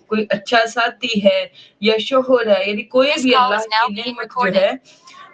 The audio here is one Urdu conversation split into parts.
کوئی اچھا ساتھی ہے یا شوہر ہے، یعنی کوئی بھی اللہ کی نعمت جو ہے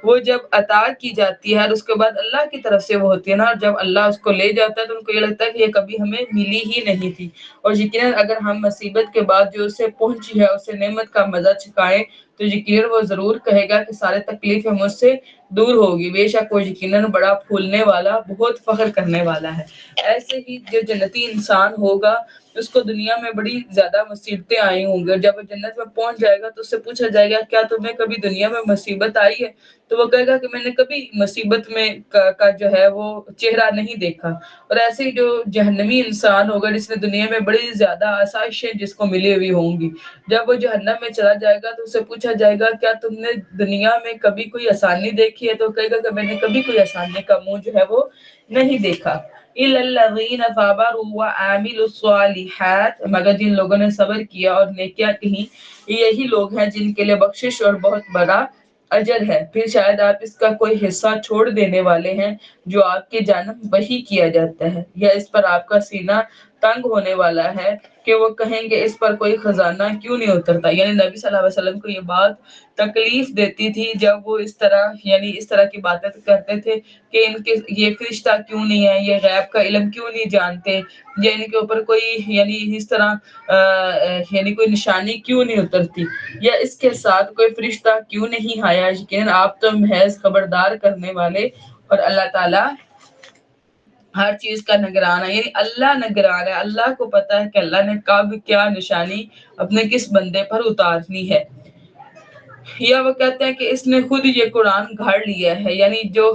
وہ جب عطا کی جاتی ہے اور اس کے بعد اللہ کی طرف سے وہ ہوتی ہے نا، اور جب اللہ اس کو لے جاتا ہے تو ان کو یہ لگتا ہے کہ یہ کبھی ہمیں ملی ہی نہیں تھی۔ اور یقیناً اگر ہم مصیبت کے بعد جو اسے پہنچی ہے اسے نعمت کا مزہ چکھائیں تو یقیناً وہ ضرور کہے گا کہ سارے تکلیفیں مجھ سے دور ہوگی، بے شک وہ یقیناً بڑا پھولنے والا، بہت فخر کرنے والا ہے۔ ایسے ہی جو جنتی انسان ہوگا اس کو دنیا میں بڑی زیادہ مصیبتیں آئی ہوں گی، اور جب وہ جنت میں پہنچ جائے گا تو اس سے پوچھا جائے گا کیا تمہیں کبھی دنیا میں مصیبت آئی ہے؟ تو وہ کہے گا کہ میں نے کبھی مصیبت میں کا جو ہے وہ چہرہ نہیں دیکھا۔ اور ایسے ہی جو جہنمی انسان ہوگا جس نے دنیا میں بڑی زیادہ آسائشیں جس کو ملی ہوئی ہوں گی، جب وہ جہنم میں چلا جائے گا تو اسے پوچھا جائے گا کیا تم نے دنیا میں کبھی کوئی آسانی دیکھی ہے؟ تو کہے گا کہ میں نے کبھی کوئی آسانی کا منہ جو ہے وہ نہیں دیکھا۔ الا الذین صبروا وعملوا الصالحات، مگر جن لوگوں نے صبر کیا اور نیکیاں کیں، یہی لوگ ہیں جن کے لیے بخشش اور بہت بڑا اجر ہے۔ پھر شاید آپ اس کا کوئی حصہ چھوڑ دینے والے ہیں جو آپ کی جانب وحی کیا جاتا ہے، یا اس پر آپ کا سینہ تنگ ہونے والا ہے کہ وہ کہیں گے اس پر کوئی خزانہ کیوں نہیں اترتا۔ یعنی نبی صلی اللہ علیہ وسلم کو یہ بات تکلیف دیتی تھی جب وہ اس طرح کی باتیں کرتے تھے کہ ان کے یہ فرشتہ کیوں نہیں ہے، یہ غیب کا علم کیوں نہیں جانتے، یا ان کے اوپر کوئی اس طرح کوئی نشانی کیوں نہیں اترتی، یا اس کے ساتھ کوئی فرشتہ کیوں نہیں آیا۔ یقیناً آپ تو محض خبردار کرنے والے اور اللہ تعالی ہر چیز کا نگران ہے، یعنی اللہ نگران ہے۔ اللہ کو پتا ہے کہ اللہ نے کب کیا نشانی اپنے کس بندے پر اتارنی ہے۔ یا وہ کہتے ہیں کہ اس نے خود یہ قرآن گھڑ لیا ہے، یعنی جو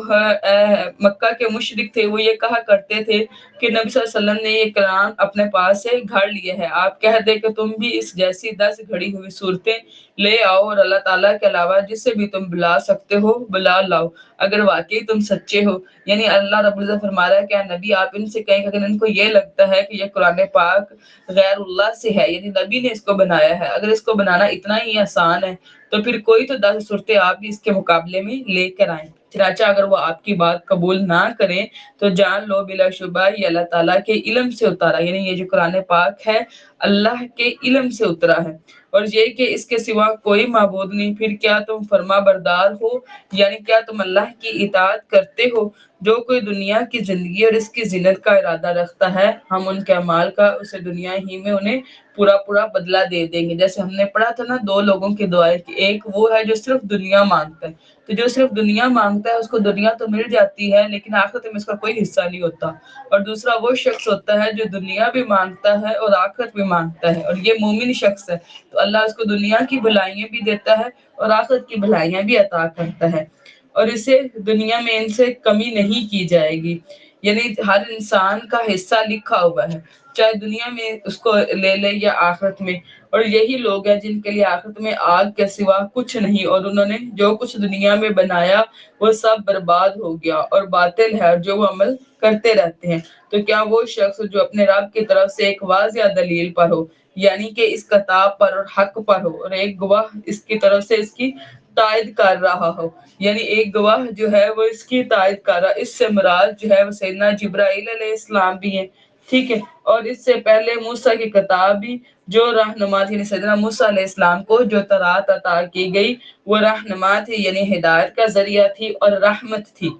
مکہ کے مشرک تھے وہ یہ کہا کرتے تھے کہ نبی صلی اللہ علیہ وسلم نے یہ قرآن اپنے پاس سے گھڑ لیا ہے، آپ کہہ دیں کہ تم بھی اس جیسی 10 گھڑی ہوئی صورتیں لے آؤ اور اللہ تعالیٰ کے علاوہ جسے بھی تم بلا سکتے ہو بلا لاؤ اگر واقعی تم سچے ہو۔ یعنی اللہ رب العزت فرما رہا ہے کہ نبی آپ ان سے کہیں کہ اگر ان کو یہ لگتا ہے کہ یہ قرآن پاک غیر اللہ سے ہے، یعنی نبی نے اس کو بنایا ہے، اگر اس کو بنانا اتنا ہی آسان ہے تو پھر کوئی تو 10 صورتیں آپ بھی اس کے مقابلے میں لے کر آئیں۔ چنانچہ اگر وہ آپ کی بات قبول نہ کریں تو جان لو بلا شبہ یہ اللہ تعالیٰ کے علم سے اتارا، یعنی یہ جو قرآن پاک ہے اللہ کے علم سے اترا ہے، اور یہ کہ اس کے سوا کوئی معبود نہیں۔ پھر کیا تم فرما بردار ہو، یعنی کیا تم اللہ کی اطاعت کرتے ہو؟ جو کوئی دنیا کی زندگی اور اس کی زینت کا ارادہ رکھتا ہے ہم ان کے اعمال کا اسے دنیا ہی میں انہیں پورا بدلہ دے دیں گے۔ جیسے ہم نے پڑھا تھا نا 2 لوگوں کی دعائیں، ایک وہ ہے جو صرف دنیا مانگتا ہے، تو جو صرف دنیا مانگتا ہے اس کو دنیا تو مل جاتی ہے لیکن آخرت میں اس کا کوئی حصہ نہیں ہوتا، اور دوسرا وہ شخص ہوتا ہے جو دنیا بھی مانگتا ہے اور آخرت بھی مانگتا ہے، اور یہ مومن شخص ہے تو اللہ اس کو دنیا کی بھلائیاں بھی دیتا ہے اور آخرت کی بھلائیاں بھی عطا کرتا ہے، اور اسے دنیا میں ان سے کمی نہیں کی جائے گی۔ یعنی ہر انسان کا حصہ لکھا ہوا ہے، چاہے دنیا میں اس کو لے لے یا آخرت میں، اور یہی لوگ ہیں جن کے لیے آخرت میں آگ کے سوا کچھ نہیں، اور انہوں نے جو کچھ دنیا میں بنایا وہ سب برباد ہو گیا اور باطل ہے، اور جو وہ عمل کرتے رہتے ہیں۔ تو کیا وہ شخص جو اپنے رب کی طرف سے ایک واضح دلیل پر ہو، یعنی کہ اس کتاب پر اور حق پر ہو، اور ایک گواہ اس کی طرف سے اس کی تائید کر رہا ہو، یعنی ایک گواہ جو ہے وہ اس کی تائید کر رہا، اس سے مراد جو ہے وہ سیدنا جبرائیل علیہ السلام بھی ہیں، ٹھیک ہے، اور اس سے پہلے موسیٰ کی کتاب بھی جو رہنما تھی، سیدنا موسیٰ علیہ السلام کو جو تورات عطا کی گئی وہ رہنما تھی، یعنی ہدایت کا ذریعہ تھی اور رحمت تھی۔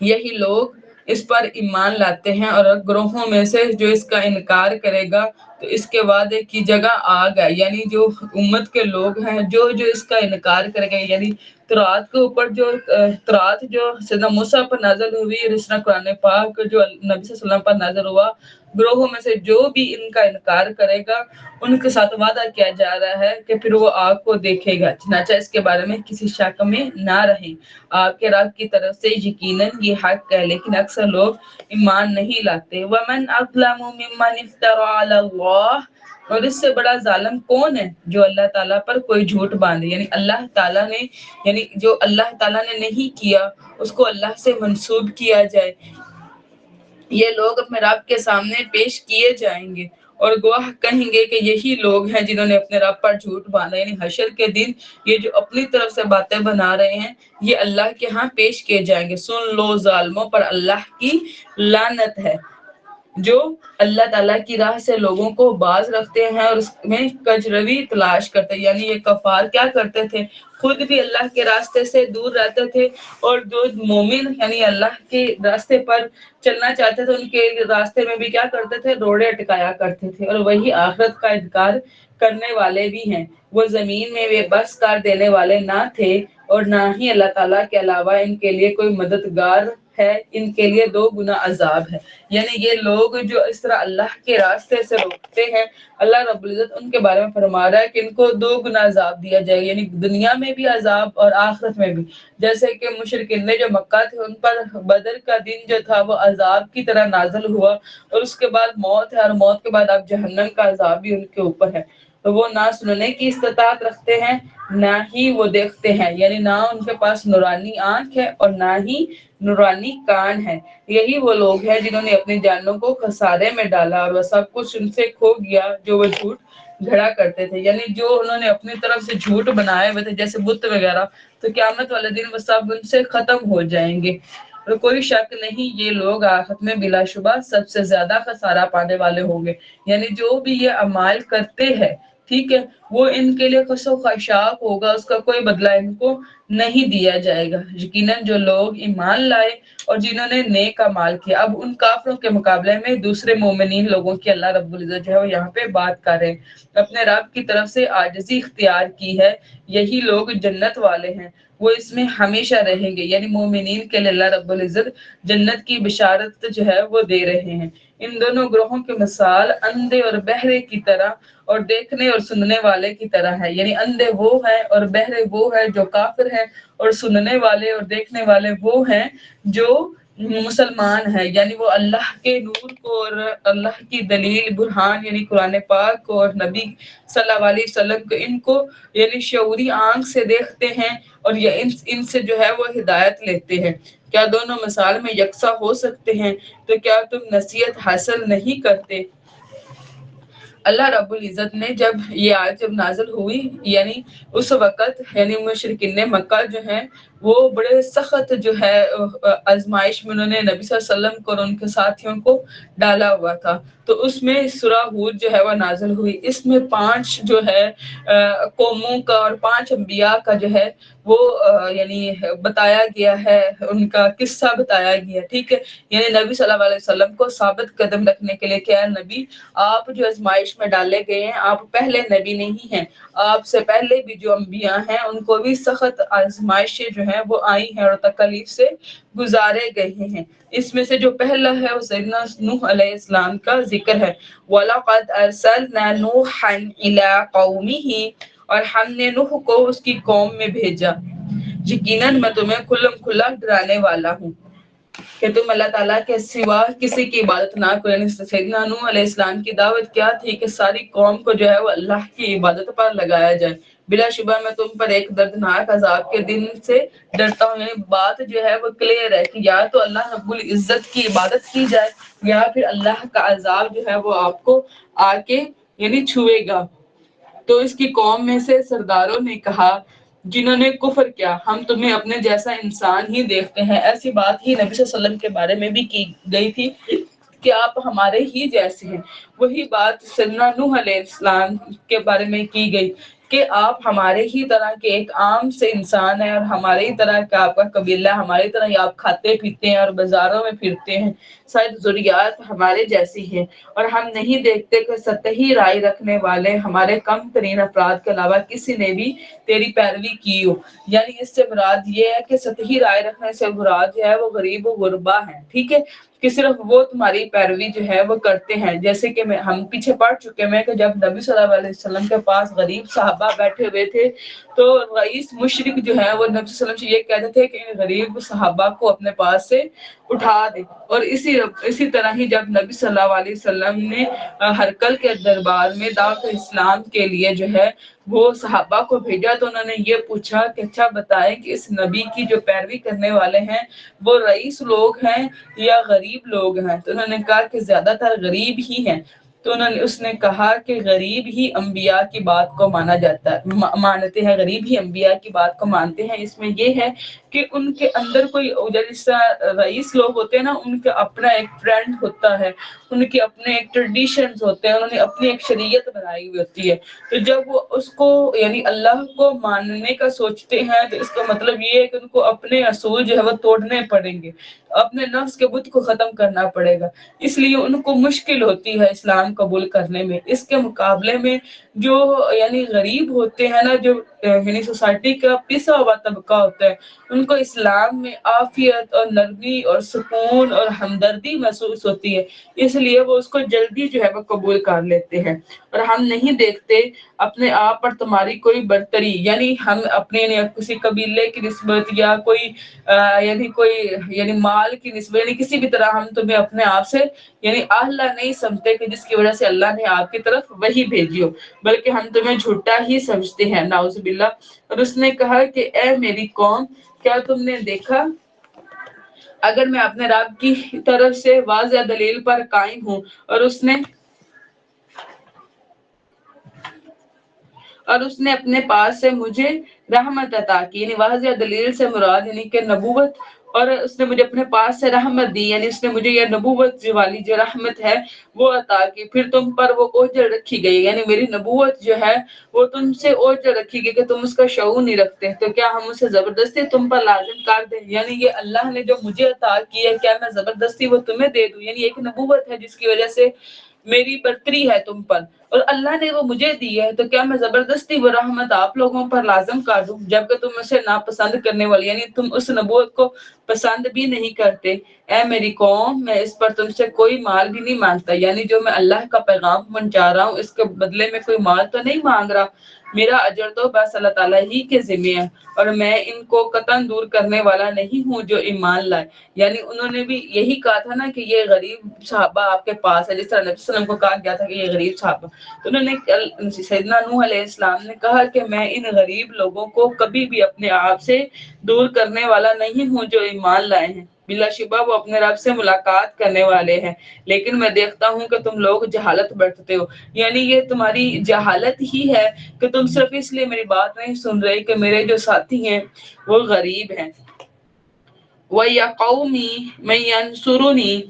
یہی لوگ اس پر ایمان لاتے ہیں، اور گروہوں میں سے جو اس کا انکار کرے گا تو اس کے وعدے کی جگہ آگ ہے، یعنی جو امت کے لوگ ہیں جو اس کا انکار کرے گا، یعنی تورات کے اوپر تورات جو سیدنا موسیٰ پر نازل ہوئی اور اس طرح قرآن پاک جو نبی صلی اللہ علیہ وسلم پر نازل ہوا، گروہوں میں سے جو بھی ان کا انکار کرے گا ان کے ساتھ وعدہ کیا جا رہا ہے کہ پھر وہ آگ کو دیکھے گا، چنانچہ اس کے بارے میں کسی شک میں نہ رہیں، آپ کے رب کی طرف سے یقیناً یہ حق ہے، لیکن اکثر لوگ ایمان نہیں لاتے۔ وَمَنْ أَظْلَمُ مِمَّنِ افْتَرَىٰ عَلَى اللَّهِ، اور اس سے بڑا ظالم کون ہے جو اللہ تعالیٰ پر کوئی جھوٹ باندھے، یعنی اللہ تعالیٰ نے جو اللہ تعالیٰ نے نہیں کیا اس کو اللہ سے منسوب کیا جائے۔ یہ لوگ اپنے رب کے سامنے پیش کیے جائیں گے اور گواہ کہیں گے کہ یہی لوگ ہیں جنہوں نے اپنے رب پر جھوٹ باندھا، یعنی حشر کے دن یہ جو اپنی طرف سے باتیں بنا رہے ہیں یہ اللہ کے ہاں پیش کیے جائیں گے۔ سن لو ظالموں پر اللہ کی لعنت ہے۔ جو اللہ تعالیٰ کی راہ سے لوگوں کو باز رکھتے ہیں اور اس میں کجروی تلاش کرتے ہیں. یعنی یہ کفار کیا کرتے تھے؟ خود بھی اللہ کے راستے سے دور رہتے تھے، اور جو مومن یعنی اللہ کے راستے پر چلنا چاہتے تھے ان کے راستے میں بھی کیا کرتے تھے؟ روڑے اٹکایا کرتے تھے. اور وہی آخرت کا انکار کرنے والے بھی ہیں. وہ زمین میں بے بس کر دینے والے نہ تھے، اور نہ ہی اللہ تعالیٰ کے علاوہ ان کے لیے کوئی مددگار ہے. ان کے لیے 2 گنا عذاب ہے. یعنی یہ لوگ جو اس طرح اللہ کے راستے سے روکتے ہیں، اللہ رب العزت ان کے بارے میں فرما رہا ہے کہ ان کو 2 گنا عذاب دیا جائے گا، یعنی دنیا میں بھی عذاب اور آخرت میں بھی. جیسے کہ مشرکین جو مکہ تھے ان پر بدر کا دن جو تھا وہ عذاب کی طرح نازل ہوا، اور اس کے بعد موت ہے، اور موت کے بعد اب جہنم کا عذاب بھی ان کے اوپر ہے. تو وہ نہ سننے کی استطاعت رکھتے ہیں، نہ ہی وہ دیکھتے ہیں. یعنی نہ ان کے پاس نورانی آنکھ ہے اور نہ ہی نورانی کان ہے. یہی وہ لوگ ہیں جنہوں نے اپنی جانوں کو خسارے میں ڈالا، اور وہ سب کچھ ان سے کھو گیا جو وہ جھوٹ گھڑا کرتے تھے. یعنی جو انہوں نے اپنی طرف سے جھوٹ بنائے ہوئے تھے جیسے بت وغیرہ، تو قیامت والے دن وہ سب ان سے ختم ہو جائیں گے. اور کوئی شک نہیں یہ لوگ آخرت میں بلا شبہ سب سے زیادہ خسارہ پانے والے ہوں گے. یعنی جو بھی یہ اعمال کرتے ہیں، ٹھیک ہے، وہ ان کے لیے خس و خشاک ہوگا، اس کا کوئی بدلہ ان کو نہیں دیا جائے گا. یقیناً جو لوگ ایمان لائے اور جنہوں نے نیک اعمال کیا. اب ان کافروں کے مقابلے میں دوسرے مومنین لوگوں کی اللہ رب العزت جو ہے وہ یہاں پہ بات کر رہے ہیں. اپنے رب کی طرف سے عاجزی اختیار کی ہے، یہی لوگ جنت والے ہیں، وہ اس میں ہمیشہ رہیں گے. یعنی مومنین کے لیے اللہ رب العزت جنت کی بشارت جو ہے وہ دے رہے ہیں. ان دونوں گروہوں کی مثال اندھے اور بہرے کی طرح اور دیکھنے اور سننے والے کی طرح ہے. یعنی اندھے وہ ہیں اور بہرے وہ ہے جو کافر ہیں، اور سننے والے اور دیکھنے والے وہ ہیں جو مسلمان ہے. یعنی وہ اللہ کے نور کو اور اللہ کی دلیل برہان یعنی قرآن پاک کو اور نبی صلی اللہ علیہ وسلم کو ان کو یعنی شعوری آنکھ سے دیکھتے ہیں، اور یہ ان سے جو ہے وہ ہدایت لیتے ہیں. کیا دونوں مثال میں یکساں ہو سکتے ہیں؟ تو کیا تم نصیحت حاصل نہیں کرتے؟ اللہ رب العزت نے جب یہ آیت جب نازل ہوئی، یعنی اس وقت یعنی مشرکین مکہ جو ہیں وہ بڑے سخت جو ہے آزمائش میں انہوں نے نبی صلی اللہ علیہ وسلم کو اور ان کے ساتھیوں کو ڈالا ہوا تھا. تو اس میں سورہ ہود جو ہے وہ نازل ہوئی. اس میں 5 جو ہے قوموں کا اور 5 انبیاء کا جو ہے وہ یعنی بتایا گیا ہے، ان کا قصہ بتایا گیا. ٹھیک ہے، یعنی نبی صلی اللہ علیہ وسلم کو ثابت قدم رکھنے کے لیے کہ اے نبی آپ جو آزمائش میں ڈالے گئے ہیں، آپ پہلے نبی نہیں ہیں، آپ سے پہلے بھی جو انبیاء ہیں ان کو بھی سخت آزمائشیں جو ہیں وہ آئی ہیں اور تکلیف سے گزارے گئے ہیں. اس میں سے جو پہلا ہے وہ سیدنا نوح علیہ السلام کا ذکر ہے. وَلَقَدْ أَرْسَلْنَا نُوحًا إِلَىٰ قَوْمِهِ، اور ہم نے نوح کو اس کی قوم میں بھیجا. یقیناً میں تمہیں کھلم کھلا ڈرانے والا ہوں کہ تم اللہ تعالیٰ کے سوا کسی کی عبادت نہ کرو. یعنی سیدنا نوح علیہ السلام کی دعوت کیا تھی کہ ساری قوم کو جو ہے وہ اللہ کی عبادت پر لگایا جائے. بلا شبہ میں تم پر ایک دردناک عذاب کے دن سے ڈرتا ہوں. یعنی بات جو ہے وہ کلیئر ہے کہ یا تو اللہ رب العزت کی عبادت کی جائے، یا پھر اللہ کا عذاب جو ہے وہ آپ کو آ کے یعنی چھوئے گا. تو اس کی قوم میں سے سرداروں نے کہا جنہوں نے کفر کیا، ہم تمہیں اپنے جیسا انسان ہی دیکھتے ہیں. ایسی بات ہی نبی صلی اللہ علیہ وسلم کے بارے میں بھی کی گئی تھی کہ آپ ہمارے ہی جیسے ہیں. وہی بات سیدنا نوح علیہ السلام کے بارے میں کی گئی کہ آپ ہمارے ہی طرح کے ایک عام سے انسان ہیں، اور ہمارے ہی طرح کا آپ کا قبیلہ، ہماری طرح ہی آپ کھاتے پیتے ہیں اور بازاروں میں پھرتے ہیں، شاید ضروریات ہمارے جیسی ہیں، اور ہم نہیں دیکھتے کہ سطحی رائے رکھنے والے ہمارے کم ترین افراد کے علاوہ کسی نے بھی تیری پیروی کی ہو. یعنی اس سے مراد یہ ہے کہ سطحی رائے رکھنے سے مراد جو ہے وہ غریب و غربا ہے. ٹھیک ہے، کہ صرف وہ تمہاری پیروی جو ہے وہ کرتے ہیں. جیسے کہ ہم پیچھے پڑ چکے ہیں کہ جب نبی صلی اللہ علیہ وسلم کے پاس غریب صحابہ بیٹھے ہوئے تھے تو رئیس مشرک جو ہے وہ نبی صلی اللہ علیہ وسلم سے یہ کہتے تھے کہ ان غریب صحابہ کو اپنے پاس سے اٹھا دے. اور اسی طرح ہی جب نبی صلی اللہ علیہ وسلم نے ہرکل کے دربار میں دعوت اسلام کے لیے جو ہے وہ صحابہ کو بھیجا تو انہوں نے یہ پوچھا کہ اچھا بتائیں کہ اس نبی کی جو پیروی کرنے والے ہیں وہ رئیس لوگ ہیں یا غریب لوگ ہیں؟ تو انہوں نے کہا کہ زیادہ تر غریب ہی ہیں. تو اس نے کہا کہ غریب ہی انبیاء کی بات کو مانا جاتا ہے، مانتے ہیں، غریب ہی انبیاء کی بات کو مانتے ہیں. اس میں یہ ہے کہ ان کے اندر کوئی جیسا رئیس لوگ ہوتے ہیں نا، ان کا اپنا ایک فرینڈ ہوتا ہے، ان کے اپنے ایک ٹریڈیشنز ہوتے ہیں، انہوں نے اپنی ایک شریعت بنائی ہوئی ہوتی ہے. تو جب وہ اس کو یعنی اللہ کو ماننے کا سوچتے ہیں تو اس کا مطلب یہ ہے کہ ان کو اپنے اصول جو ہے وہ توڑنے پڑیں گے، اپنے نفس کے بت کو ختم کرنا پڑے گا. اس لیے ان کو مشکل ہوتی ہے اسلام قبول کرنے میں. اس کے مقابلے میں جو یعنی غریب ہوتے ہیں نا، جو یعنی سوسائٹی کا پسا ہوا طبقہ ہوتا ہے، ان کو اسلام میں عافیت اور نرمی اور سکون اور ہمدردی محسوس ہوتی ہے، اس لیے وہ اس کو جلدی جو ہے وہ قبول کر لیتے ہیں. اور ہم نہیں دیکھتے اپنے آپ پر تمہاری کوئی برتری، یعنی ہم اپنے کسی قبیلے کی نسبت یا کوئی یعنی مال کی نسبت، یعنی کسی بھی طرح ہم تمہیں اپنے آپ سے یعنی اعلیٰ نہیں سمجھتے کہ جس کی وجہ سے اللہ نے آپ کی طرف وہی بھیجی ہو، بلکہ ہم تمہیں جھوٹا ہی سمجھتے ہیں، نعوذ باللہ. اور اس نے کہا کہ اے میری قوم، کیا تم نے دیکھا اگر میں اپنے رب کی طرف سے واضح دلیل پر قائم ہوں اور اس نے اپنے پاس سے مجھے رحمت عطا کی، یعنی واضح دلیل سے مراد یعنی کہ نبوت، اور اس نے مجھے اپنے پاس سے رحمت دی، یعنی اس نے مجھے یہ نبوت والی جو رحمت ہے وہ عطا کی، پھر تم پر وہ اوجھل رکھی گئی، یعنی میری نبوت جو ہے وہ تم سے اوجھل رکھی گئی کہ تم اس کا شعور نہیں رکھتے، تو کیا ہم اسے زبردستی تم پر لازم کر دیں؟ یعنی یہ اللہ نے جو مجھے عطا کی ہے، کیا میں زبردستی وہ تمہیں دے دوں؟ یعنی ایک نبوت ہے جس کی وجہ سے میری برتری ہے تم پر، اور اللہ نے وہ مجھے دی ہے، تو کیا میں زبردستی وہ رحمت آپ لوگوں پر لازم کر دوں، جبکہ تم اسے ناپسند کرنے والی، یعنی تم اس نبوت کو پسند بھی نہیں کرتے. اے میری قوم، میں اس پر تم سے کوئی مال بھی نہیں مانگتا، یعنی جو میں اللہ کا پیغام پہنچا رہا ہوں اس کے بدلے میں کوئی مال تو نہیں مانگ رہا، میرا اجر تو بس اللہ تعالیٰ ہی کے ذمہ ہے، اور میں ان کو قطعاً دور کرنے والا نہیں ہوں جو ایمان لائے. یعنی انہوں نے بھی یہی کہا تھا نا کہ یہ غریب صحابہ آپ کے پاس ہے، جس طرح نبی صلی اللہ علیہ وسلم کو کہا گیا تھا کہ یہ غریب صحابہ، تو انہوں نے سیدنا نوح علیہ السلام نے کہا کہ میں ان غریب لوگوں کو کبھی بھی اپنے آپ سے دور کرنے والا نہیں ہوں جو ایمان لائے ہیں، بلا شبہ وہ اپنے رب سے ملاقات کرنے والے ہیں، لیکن میں دیکھتا ہوں کہ تم لوگ جہالت برتتے ہو. یعنی یہ تمہاری جہالت ہی ہے کہ تم صرف اس لیے میری بات نہیں سن رہے کہ میرے جو ساتھی ہیں وہ غریب ہیں. وَيَا قَوْمِ مَن يَنصُرُنِي،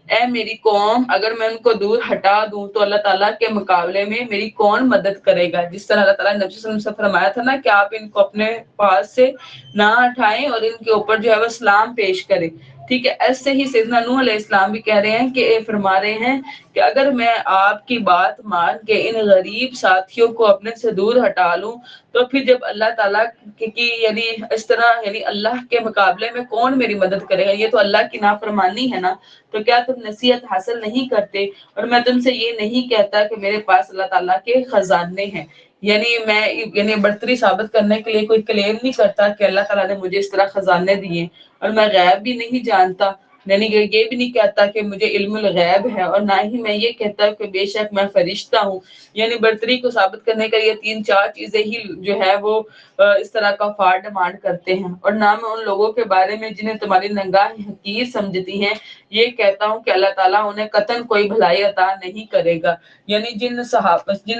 اے میری قوم، اگر میں ان کو دور ہٹا دوں تو اللہ تعالیٰ کے مقابلے میں میری کون مدد کرے گا؟ جس طرح اللہ تعالیٰ نے نبی صلی اللہ علیہ وسلم سے فرمایا تھا نا کہ آپ ان کو اپنے پاس سے نہ ہٹائیں اور ان کے اوپر جو ہے وہ سلام پیش کریں. ٹھیک ہے، ایسے ہی سیدنا نوح علیہ السلام بھی کہہ رہے ہیں کہ فرما رہے ہیں کہ اگر میں آپ کی بات مان کے ان غریب ساتھیوں کو اپنے سے دور ہٹا لوں تو پھر جب اللہ تعالیٰ کی یعنی اس طرح یعنی اللہ کے مقابلے میں کون میری مدد کرے گا؟ یہ تو اللہ کی نافرمانی ہے نا. تو کیا تم نصیحت حاصل نہیں کرتے؟ اور میں تم سے یہ نہیں کہتا کہ میرے پاس اللہ تعالیٰ کے خزانے ہیں، یعنی میں یعنی برتری ثابت کرنے کے لیے کوئی کلیم نہیں کرتا کہ اللہ تعالیٰ نے مجھے اس طرح خزانے دیے، اور میں غیب بھی نہیں جانتا، یعنی کہ یہ بھی نہیں کہتا کہ مجھے علم الغیب ہے، اور نہ ہی میں یہ کہتا کہ بے شک میں فرشتہ ہوں. یعنی برتری کو ثابت کرنے کا یہ 3-4 چیزیں ہی جو ہے وہ اس طرح کا فار ڈیمانڈ کرتے ہیں. اور نہ میں ان لوگوں کے بارے میں جنہیں تمہاری نگاہ حقیر سمجھتی ہیں یہ کہتا ہوں کہ اللہ تعالیٰ انہیں قطعاً کوئی بھلائی عطا نہیں کرے گا. یعنی جن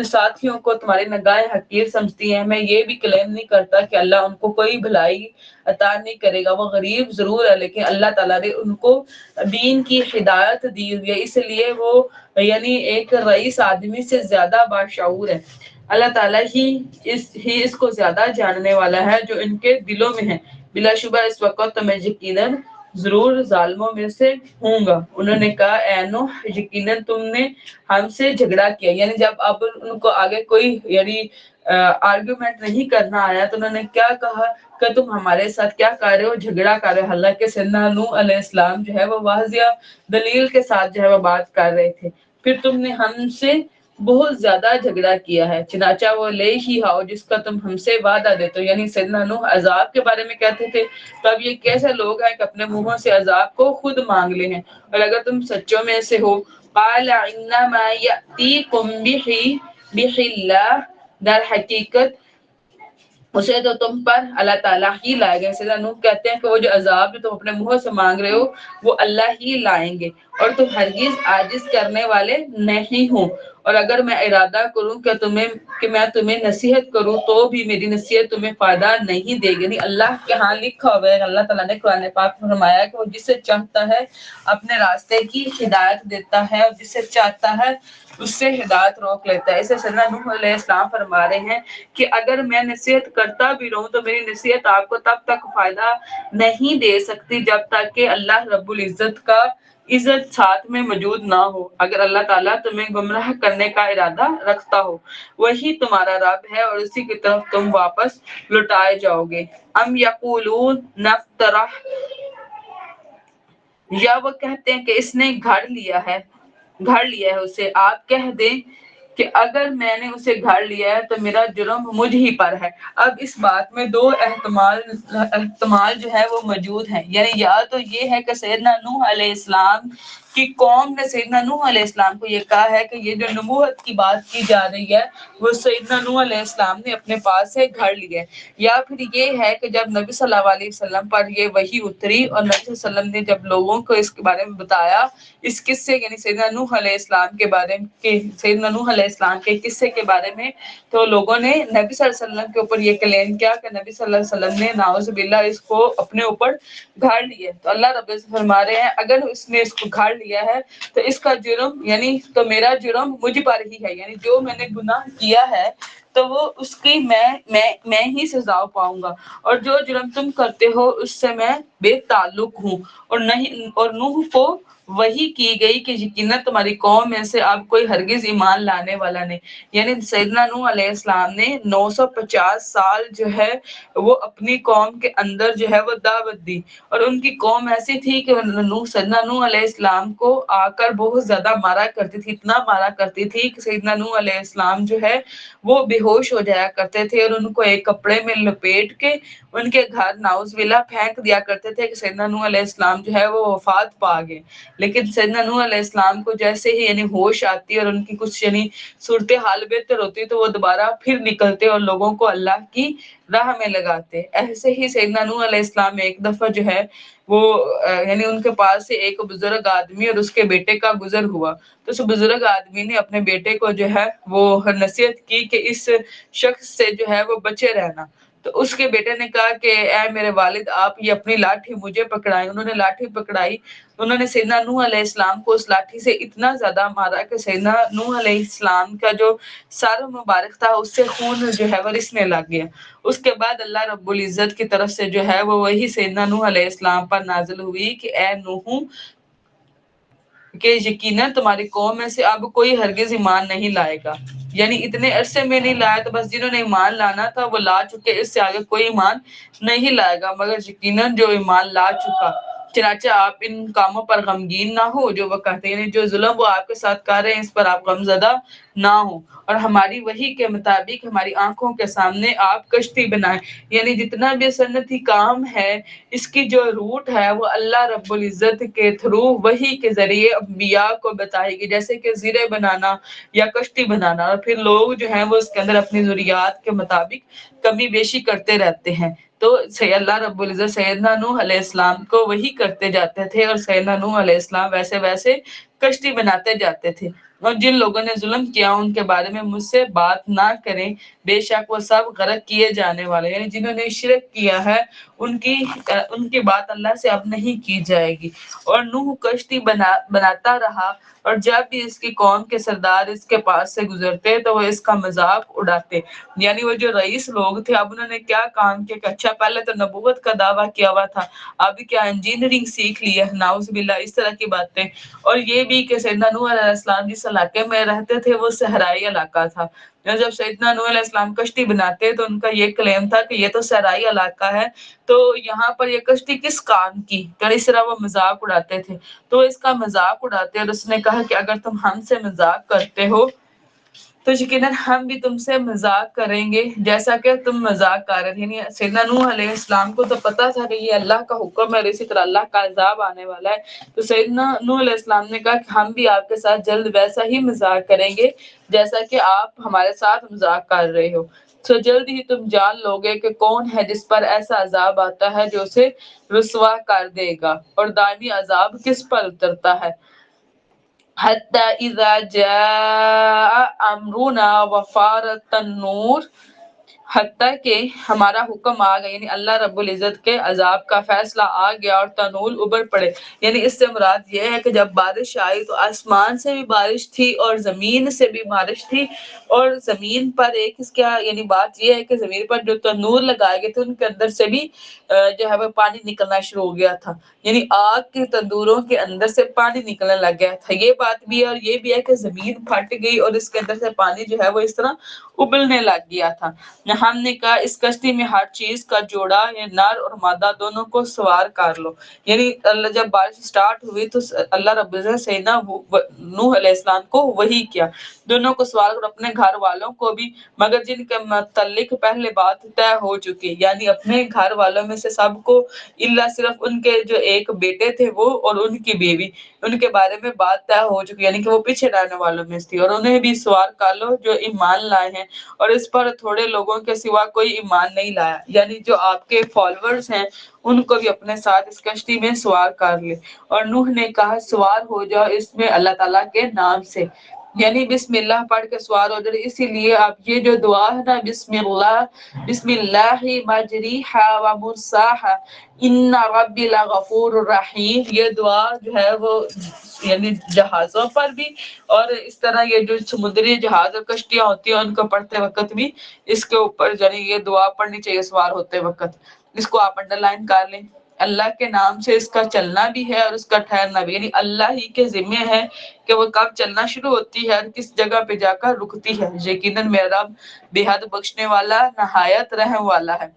ساتھیوں کو تمہاری نگاہ حقیر سمجھتی ہیں، میں یہ بھی کلیم نہیں کرتا کہ اللہ ان کو کوئی بھلائی عطا نہیں کرے گا. وہ غریب ضرور ہے لیکن اللہ تعالیٰ نے ان کو دین کی ہدایت دی ہوئی ہے، اس لیے وہ یعنی ایک رئیس آدمی سے زیادہ باشعور ہے. اللہ تعالیٰ ہی اس کو زیادہ جاننے والا ہے جو ان کے دلوں میں ہے. بلا شبہ اس وقت تو میں یقیناً ضرور ظالموں میں سے ہوں گا. انہوں نے کہا اے نوح، یقیناً تم نے ہم سے جھگڑا کیا، یعنی جب اب ان کو آگے کوئی یعنی آرگومنٹ نہیں کرنا آیا تو انہوں نے کیا کہا کہ تم ہمارے ساتھ کیا کر رہے ہو، جھگڑا کر رہے ہو. حالانکہ سیدنا نوح علیہ السلام جو ہے وہ واضح دلیل کے ساتھ جو ہے وہ بات کر رہے تھے. پھر تم نے ہم سے بہت زیادہ جھگڑا کیا ہے، چنانچہ وہ لے ہی آؤ جس کا تم ہم سے وعدہ دیتے ہو. یعنی سیدنا نوح عذاب کے بارے میں کہتے تھے، تب یہ کیسے لوگ ہیں کہ اپنے منہوں سے عذاب کو خود مانگ لے ہیں. اور اگر تم سچوں میں سے ہو، قال انما یاتیکم بہ اللہ، در حقیقت اسے تو تم پر اللہ تعالیٰ ہی لائے گا. سیدنا نوح کہتے ہیں کہ وہ جو عذاب جو تم اپنے منہوں سے مانگ رہے ہو وہ اللہ ہی لائیں گے، اور تم ہرگز عاجز کرنے والے نہیں ہوں. اور اگر میں ارادہ کروں کہ میں تمہیں نصیحت کروں تو بھی میری نصیحت تمہیں فائدہ نہیں دے گی. یعنی اللہ کے ہاں لکھا ہوا ہے, اللہ تعالیٰ نے قرآن پاک میں فرمایا کہ وہ جسے چاہتا ہے اپنے راستے کی ہدایت دیتا ہے اور جسے چاہتا ہے اس سے ہدایت روک لیتا ہے. اسے سیدنا نوح علیہ السلام فرما رہے ہیں کہ اگر میں نصیحت کرتا بھی رہوں تو میری نصیحت آپ کو تب تک فائدہ نہیں دے سکتی جب تک کہ اللہ رب العزت کا عزت ساتھ میں موجود نہ ہو. اگر اللہ تعالیٰ تمہیں گمراہ کرنے کا ارادہ رکھتا ہو, وہی تمہارا رب ہے اور اسی کی طرف تم واپس لوٹائے جاؤ گے. ام یقولون نفترہ, یا وہ کہتے ہیں کہ اس نے گھڑ لیا ہے اسے. آپ کہہ دیں کہ اگر میں نے اسے گھڑ لیا ہے تو میرا جرم مجھ ہی پر ہے. اب اس بات میں دو احتمال جو ہے وہ موجود ہیں. یعنی یا تو یہ ہے کہ سیدنا نوح علیہ السلام کی قوم نے سیدنا نوح علیہ السلام کو یہ کہا ہے کہ یہ جو نبوت کی بات کی جا رہی ہے وہ سیدنا نوح علیہ السلام نے اپنے پاس سے گھڑ لی ہے. یا پھر یہ ہے کہ جب نبی صلی اللہ علیہ وسلم پر یہ وحی اتری اور نبی صلی اللہ علیہ وسلم نے جب لوگوں کو اس کے بارے میں بتایا, اس قصے یعنی سیدنا نوح علیہ السلام کے بارے میں, سیدنا نوح علیہ السلام کے قصے کے بارے میں, تو لوگوں نے نبی صلی اللہ علیہ وسلم کے اوپر یہ کلیم کیا کہ نبی صلی اللہ علیہ وسلم نے نعوذ باللہ اس کو اپنے اوپر گھاڑ لیا. تو اللہ رب العزت فرما رہے ہیں اگر اس نے اس کو گھاڑ لیا ہے تو اس کا جرم یعنی تو میرا جرم مجھ پر ہی ہے. یعنی جو میں نے گناہ کیا ہے تو وہ اس کی میں ہی سزا پاؤں گا, اور جو جرم تم کرتے ہو اس سے میں بے تعلق ہوں. اور نوح کو وحی کی گئی کہ یقیناً تمہاری قوم میں سے اب کوئی ہرگز ایمان لانے والا نہیں. یعنی سیدنا نوح علیہ السلام نے 950 سال جو ہے وہ اپنی قوم کے اندر جو ہے وہ دعوت دی, اور ان کی قوم ایسی تھی کہ سیدنا نوح علیہ السلام کو آ کر بہت زیادہ مارا کرتی تھی. اتنا مارا کرتی تھی کہ سیدنا نوح علیہ السلام جو ہے وہ بے ہوش ہو جایا کرتے تھے اور ان کو ایک کپڑے میں لپیٹ کے ان کے گھر نعوذ باللہ پھینک دیا کرتے تھے کہ سیدنا نوح علیہ السلام جو ہے وہ وفات پا گئے. لیکن سیدنا نوح علیہ السلام کو جیسے ہی یعنی ہوش آتی اور ان کی کچھ یعنی صورتحال بہتر ہوتی تو وہ دوبارہ پھر نکلتے اور لوگوں کو اللہ کی راہ میں لگاتے. ایسے ہی سیدنا نوح علیہ السلام ایک دفعہ جو ہے وہ یعنی ان کے پاس سے ایک بزرگ آدمی اور اس کے بیٹے کا گزر ہوا, تو اس بزرگ آدمی نے اپنے بیٹے کو جو ہے وہ نصیحت کی کہ اس شخص سے جو ہے وہ بچے رہنا. تو اس کے بیٹے نے کہا کہ اے میرے والد آپ یہ اپنی لاٹھی مجھے پکڑائیں. انہوں نے لاٹھی پکڑائی, انہوں نے سیدنا نوح علیہ السلام کو اس لاٹھی سے اتنا زیادہ مارا کہ سیدنا نوح علیہ السلام کا جو سر مبارک تھا اس سے خون جو ہے وہ رسنے لگ گیا. اس کے بعد اللہ رب العزت کی طرف سے جو ہے وہ وہی سیدنا نوح علیہ السلام پر نازل ہوئی کہ اے نوح کہ یقیناً تمہاری قوم میں سے اب کوئی ہرگز ایمان نہیں لائے گا. یعنی اتنے عرصے میں نہیں لایا تو بس جنہوں نے ایمان لانا تھا وہ لا چکے, اس سے آگے کوئی ایمان نہیں لائے گا مگر یقیناً جو ایمان لا چکا. چنانچہ آپ ان کاموں پر غمگین نہ ہو جو وہ کہتے ہیں, جو ظلم وہ آپ کے ساتھ کر رہے ہیں اس پر آپ غمزدہ نہ ہو, اور ہماری وحی کے مطابق ہماری آنکھوں کے سامنے آپ کشتی بنائیں. یعنی جتنا بھی صنعتی کام ہے اس کی جو روٹ ہے وہ اللہ رب العزت کے تھرو وحی کے ذریعے انبیاء کو بتائے گی, جیسے کہ زرے بنانا یا کشتی بنانا, اور پھر لوگ جو ہیں وہ اس کے اندر اپنی ضروریات کے مطابق کمی بیشی کرتے رہتے ہیں. تو اللہ رب العزت سیدنا نوح علیہ السلام کو وہی کرتے جاتے تھے اور سیدنا نوح علیہ السلام ویسے کشتی بناتے جاتے تھے. اور جن لوگوں نے ظلم کیا ان کے بارے میں مجھ سے بات نہ کریں, بے شک وہ سب غرق کیے جانے والے. یعنی جنہوں نے شرک کیا ہے ان کی بات اللہ سے اب نہیں کی جائے گی. اور نوح کشتی بناتا رہا, اور جب بھی اس کی قوم کے سردار اس کے پاس سے گزرتے تو وہ اس کا مذاق اڑاتے. یعنی وہ جو رئیس لوگ تھے اب انہوں نے کیا کام کیا کہ اچھا پہلے تو نبوت کا دعویٰ کیا ہوا تھا, اب کیا انجینئرنگ سیکھ لی ہے, نعوذ باللہ اس طرح کی باتیں. اور یہ بھی کہ سیدنا نوح علیہ السلام جس علاقے میں رہتے تھے وہ صحرائی علاقہ تھا. جب سیدنا نوح علیہ السلام کشتی بناتے تو ان کا یہ کلیم تھا کہ یہ تو صحرائی علاقہ ہے, تو یہاں پر یہ کشتی کس کام کی, تو اس طرح وہ مذاق اڑاتے تھے. تو اس کا مذاق اڑاتے اور اس نے کہا کہ اگر تم ہم سے مذاق کرتے ہو تو یقیناً ہم بھی تم سے مذاق کریں گے جیسا کہ تم مذاق کر رہے تھے. سیدنا نوح علیہ السلام کو تو پتا تھا کہ یہ اللہ کا حکم ہے اور اسی طرح اللہ کا عذاب آنے والا ہے. تو سیدنا نوح علیہ السلام نے کہا کہ ہم بھی آپ کے ساتھ جلد ویسا ہی مذاق کریں گے جیسا کہ آپ ہمارے ساتھ مذاق کر رہے ہو. تو جلد ہی تم جان لو گے کہ کون ہے جس پر ایسا عذاب آتا ہے جو اسے رسوا کر دے گا, اور دائمی عذاب کس پر اترتا ہے. حتی اذا جاء امرنا وفارت النور، حتیٰ کہ ہمارا حکم آ گیا، یعنی اللہ رب العزت کے عذاب کا فیصلہ آ گیا اور تنور ابھر پڑے. یعنی اس سے مراد یہ ہے کہ جب بارش آئی تو آسمان سے بھی بارش تھی اور زمین سے بھی بارش تھی، اور زمین پر ایک اس کا یعنی بات یہ ہے کہ زمین پر جو تنور لگائے گئے تھے ان کے اندر سے بھی جو ہے وہ پانی نکلنا شروع ہو گیا تھا، یعنی آگ کے تندوروں کے اندر سے پانی نکلنے لگ گیا تھا. یہ بات بھی ہے اور یہ بھی ہے کہ زمین پھٹ گئی اور اس کے اندر سے پانی جو ہے وہ اس طرح ابلنے لگ گیا تھا. ہم نے کہا اس کشتی میں ہر چیز کا جوڑا یا نر اور مادہ دونوں کو سوار کر لو. یعنی اللہ جب بارش سٹارٹ ہوئی تو اللہ رب العزت سے نوح علیہ السلام کو وحی کیا، دونوں کو سوار کر اپنے گھر والوں کو بھی، مگر جن کے متعلق پہلے بات طے ہو چکی، یعنی اپنے گھر والوں میں سے سب کو الا صرف ان کے جو ایک بیٹے تھے وہ اور ان کی بیوی، ان کے بارے میں بات طے ہو چکی، یعنی کہ وہ پیچھے رہنے والوں میں تھی، اور انہیں بھی سوار کر لو جو ایمان لائے ہیں، اور اس پر تھوڑے لوگوں کے سوا کوئی ایمان نہیں لایا، یعنی جو آپ کے فالوورز ہیں ان کو بھی اپنے ساتھ اس کشتی میں سوار کر لے. اور نوح نے کہا سوار ہو جاؤ اس میں اللہ تعالیٰ کے نام سے، یعنی بسم اللہ پڑھ کے سوار ہو جائے. اسی لیے آپ یہ جو دعا ہے نا، بسم اللہ مجریہا و مرساہا ان ربی لغفور رحیم، یہ دعا جو ہے وہ یعنی جہازوں پر بھی اور اس طرح یہ جو سمندری جہاز اور کشتیاں ہوتی ہیں ان کو پڑھتے وقت بھی اس کے اوپر یعنی یہ دعا پڑھنی چاہیے سوار ہوتے وقت. اس کو آپ انڈر لائن کر لیں. اللہ کے نام سے اس کا چلنا بھی ہے اور اس کا ٹھہرنا بھی، یعنی اللہ ہی کے ذمے ہے کہ وہ کب چلنا شروع ہوتی ہے اور کس جگہ پہ جا کر رکتی ہے. یقیناً میرا رب بے حد بخشنے والا نہایت رحم والا ہے.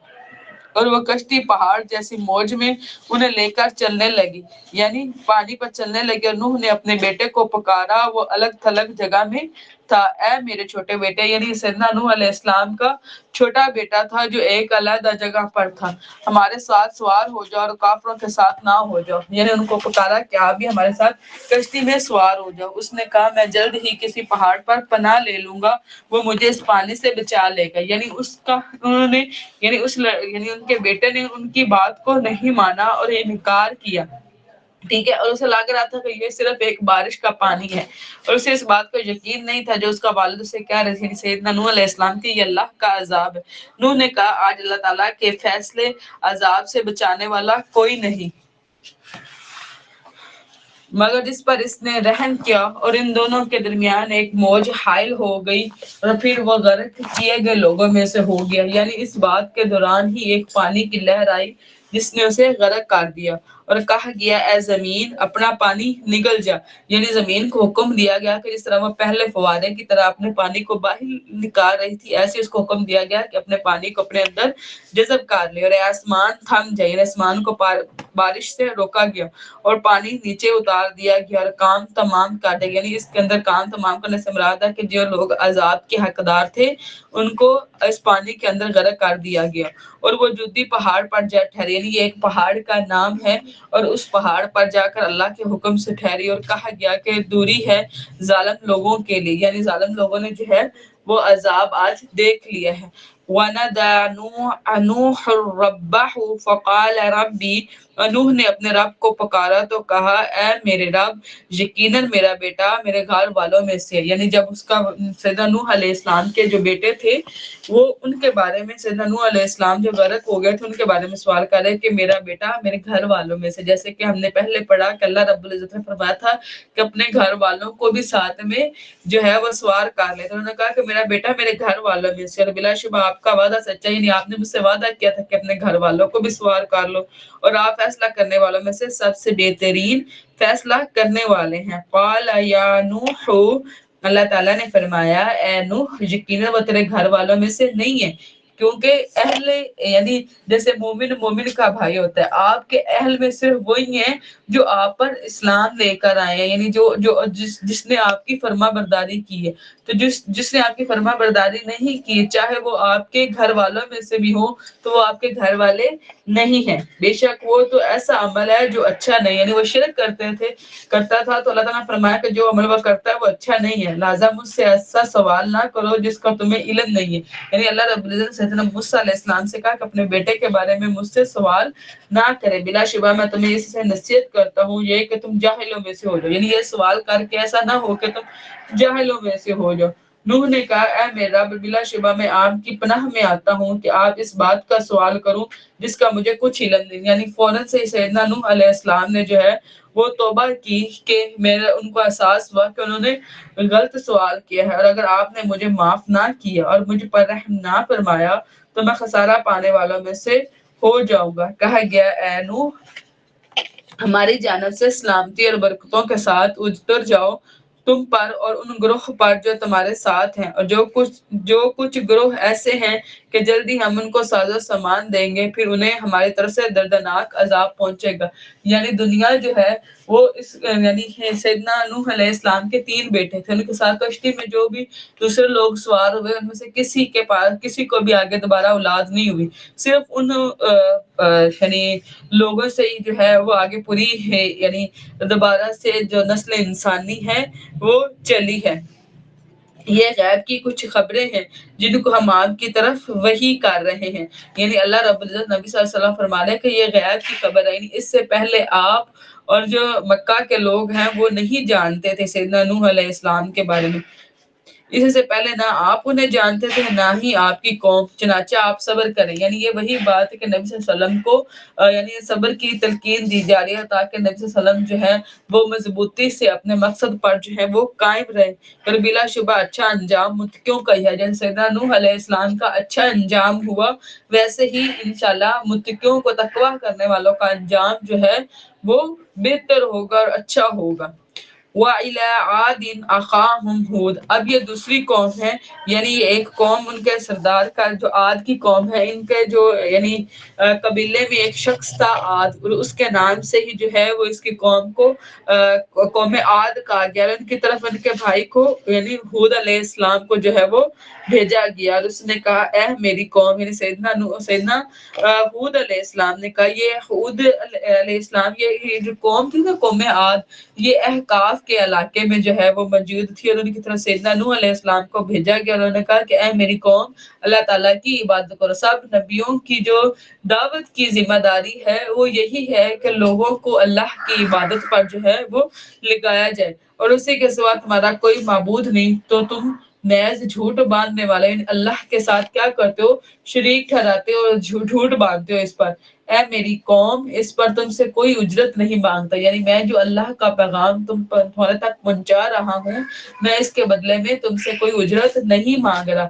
اور وہ کشتی پہاڑ جیسی موج میں انہیں لے کر چلنے لگی، یعنی پانی پر چلنے لگی، اور نوح نے اپنے بیٹے کو پکارا، وہ الگ تھلگ جگہ میں تھا. اے میرے چھوٹے بیٹے، یعنی سیدنا نوح علیہ السلام کا چھوٹا بیٹا تھا جو ایک علیحدہ جگہ پر تھا، ہمارے ساتھ سوار ہو جاؤ اور کافروں کے ساتھ نہ ہو جاؤ. یعنی ان کو پکارا کہ آپ بھی ہمارے ساتھ کشتی میں سوار ہو جاؤ. اس نے کہا میں جلد ہی کسی پہاڑ پر پناہ لے لوں گا، وہ مجھے اس پانی سے بچا لے گا. یعنی اس کا انہوں نے یعنی ان کے بیٹے نے ان کی بات کو نہیں مانا اور انکار کیا، ٹھیک ہے، اور اسے لگ رہا تھا کہ یہ صرف ایک بارش کا پانی ہے، اور اسے اس بات کو یقین نہیں تھا جو اس کا والد اسے کہہ رہے تھے. سیدنا نوح علیہ السلام کی یہ اللہ کا عذاب ہے. نوح نے کہا آج اللہ تعالیٰ کے فیصلے عذاب سے بچانے والا کوئی نہیں مگر جس پر اس نے رحم کیا. اور ان دونوں کے درمیان ایک موج حائل ہو گئی اور پھر وہ غرق کیے گئے لوگوں میں سے ہو گیا. یعنی اس بات کے دوران ہی ایک پانی کی لہر آئی جس نے اسے غرق کر دیا، اور کہا گیا اے زمین اپنا پانی نگل جا. یعنی زمین کو حکم دیا گیا کہ جس طرح وہ پہلے فوارے کی طرح اپنے پانی کو باہر نکال رہی تھی، ایسے اس کو حکم دیا گیا کہ اپنے پانی کو اپنے اندر جذب کر لے، اور آسمان تھم جائے. آسمان کو بارش سے روکا گیا اور پانی نیچے اتار دیا گیا اور کام تمام کر دیا. یعنی اس کے اندر کام تمام کرنے سے مراد ہے کہ جو لوگ عذاب کے حقدار تھے ان کو اس پانی کے اندر غرق کر دیا گیا، اور وہ جدی پہاڑ پر جا ٹھہری. یعنی یہ ایک پہاڑ کا نام ہے، اور اس پہاڑ پر جا کر اللہ کے حکم سے ٹھہری، اور کہا گیا کہ دوری ہے ظالم لوگوں کے لیے، یعنی ظالم لوگوں نے جو ہے وہ عذاب آج دیکھ لیا ہے. وَنَدَى نُوحٌ رَبَّهُ فَقَالَ رَبِّي، نوح نے اپنے رب کو پکارا تو کہا اے میرے رب، یقیناً میرا بیٹا میرے گھر والوں میں سے. یعنی جب اس کا سیدنا نوح علیہ السلام کے جو بیٹے تھے وہ ان کے بارے میں سیدنا نوح علیہ السلام جو غرق ہو گئے تھے ان کے بارے میں سوال کر رہے کہ میرا بیٹا میرے گھر والوں میں سے، جیسے کہ ہم نے پہلے پڑھا کہ اللہ رب العزت نے فرمایا تھا کہ اپنے گھر والوں کو بھی ساتھ میں جو ہے وہ سوار کر لے. تو انہوں نے کہا کہ میرا بیٹا میرے گھر والوں میں سے، اور بلا شبہ آپ کا وعدہ سچا، یعنی آپ نے مجھ سے وعدہ کیا تھا کہ اپنے گھر والوں کو بھی سوار کر لو، اور آپ فیصلہ کرنے والوں میں سے سب سے بہترین فیصلہ کرنے والے ہیں. قال یا نوح، اللہ تعالیٰ نے فرمایا اے نوح یقیناً وہ تیرے گھر والوں میں سے نہیں ہے، کیونکہ اہل یعنی جیسے مومن کا بھائی ہوتا ہے، آپ کے اہل میں صرف وہی ہیں جو آپ پر اسلام لے کر آئے ہیں، یعنی جس نے آپ کی فرما برداری کی ہے. تو جس نے آپ کی فرما برداری نہیں کی، چاہے وہ آپ کے گھر والوں میں سے بھی ہو، تو وہ آپ کے گھر والے نہیں ہیں. بے شک وہ تو ایسا عمل ہے جو اچھا نہیں، یعنی وہ شرک کرتا تھا، تو اللہ تعالیٰ نے فرمایا کہ جو عمل وہ کرتا ہے وہ اچھا نہیں ہے، لہٰذا مجھ سے ایسا سوال نہ کرو جس کا تمہیں علم نہیں ہے. یعنی اللہ رب العزت سیدنا موسیٰ علیہ السلام سے کہا کہ اپنے بیٹے کے بارے میں مجھ سے سوال نہ کرے، بلا شبہ میں تمہیں اس سے نصیحت کرتا ہوں یہ کہ تم جاہلوں میں سے ہو جاؤ، یعنی یہ سوال کر کے ایسا نہ ہو کہ تم جاہلوں میں سے ہو جاؤ۔ نوح نے کہا اے میرے رب، بلا شبہ میں آپ کی پناہ میں آتا ہوں کہ آپ اس بات کا سوال کروں جس کا مجھے کچھ علم نہیں، یعنی فوراً سے سیدنا نوح علیہ السلام نے جو ہے وہ توبہ کی کہ میرا ان کو احساس ہوا کہ انہوں نے غلط سوال کیا ہے، اور اگر آپ نے مجھے معاف نہ کیا اور مجھ پر رحم نہ فرمایا تو میں خسارہ پانے والوں میں سے ہو جاؤں گا۔ کہا گیا اے نوح، ہماری جانب سے سلامتی اور برکتوں کے ساتھ اتر جاؤ تم پر اور ان گروہ پر جو تمہارے ساتھ ہیں، اور جو کچھ گروہ ایسے ہیں کہ جلدی ہم ان کو ساز و سامان دیں گے، پھر انہیں ہماری طرف سے دردناک عذاب پہنچے گا۔ یعنی دنیا جو ہے وہ یعنی سیدنا نوح علیہ السلام کے 3 بیٹے تھے، ان کے ساتھ کشتی میں جو بھی دوسرے لوگ سوار ہوئے ان میں سے کسی کو بھی آگے دوبارہ اولاد نہیں ہوئی، صرف ان یعنی لوگوں سے ہی جو ہے وہ آگے پوری ہے، یعنی دوبارہ سے جو نسل انسانی ہے وہ چلی ہے۔ یہ غیب کی کچھ خبریں ہیں جن کو ہم آپ کی طرف وحی کر رہے ہیں، یعنی اللہ رب العزت نبی صلی اللہ علیہ وسلم فرما رہے ہیں کہ یہ غیب کی خبر ہے، یعنی اس سے پہلے آپ اور جو مکہ کے لوگ ہیں وہ نہیں جانتے تھے سیدنا نوح علیہ السلام کے بارے میں، اس سے پہلے نہ آپ انہیں جانتے تھے نہ ہی آپ کی قوم، چنانچہ آپ صبر کریں۔ یعنی یہ وہی بات ہے کہ نبی صلی اللہ علیہ وسلم کو یعنی صبر کی تلقین دی جا رہی ہے تاکہ نبی صلی اللہ علیہ وسلم جو ہے وہ مضبوطی سے اپنے مقصد پر جو ہے وہ قائم رہے، اور بلا شبہ اچھا انجام متقیوں کا ہی ہے۔ جیسے سیدنا نوح علیہ السلام کا اچھا انجام ہوا ویسے ہی انشاءاللہ متقیوں کو تقویٰ کرنے والوں کا انجام جو ہے وہ بہتر ہوگا اور اچھا ہوگا۔ وَإِلَىٰ عَادٍ أَخَاهُمْ هُودٍ، اب یہ دوسری قوم ہے، یعنی یہ ایک قوم ان کے سردار کا جو عاد کی قوم ہے، ان کے جو یعنی قبیلے میں ایک شخص تھا عاد، اور اس کے نام سے ہی جو ہے وہ اس کی قوم کو قوم عاد کہا گیا، اور ان کی طرف ان کے بھائی کو یعنی ہود علیہ السلام کو جو ہے وہ بھیجا گیا، اور اس نے کہا اے میری قوم، یعنی سیدنا ہود علیہ السلام نے کہا، یہ ہود علیہ السلام یہ جو قوم تھی نا قوم عاد، یہ احقاف کے علاقے میں جو ہے وہ موجود تھی، اور ان کی طرف سیدنا نوح علیہ السلام کو بھیجا گیا، انہوں نے کہا کہ اے میری قوم اللہ تعالیٰ کی عبادت کرو۔ سب نبیوں کی جو دعوت کی ذمہ داری ہے وہ یہی ہے کہ لوگوں کو اللہ کی عبادت پر جو ہے وہ لگایا جائے، اور اسی کے سوا تمہارا کوئی معبود نہیں، تو تم نیز جھوٹ باندھنے والے یعنی اللہ کے ساتھ کیا کرتے ہو، شریک ٹھہراتے ہو اور جھوٹ باندھتے ہو اس پر۔ اے میری قوم، اس پر تم سے کوئی اجرت نہیں مانگتا، یعنی میں جو اللہ کا پیغام تمہارے تک پہنچا رہا ہوں میں اس کے بدلے میں تم سے کوئی اجرت نہیں مانگ رہا،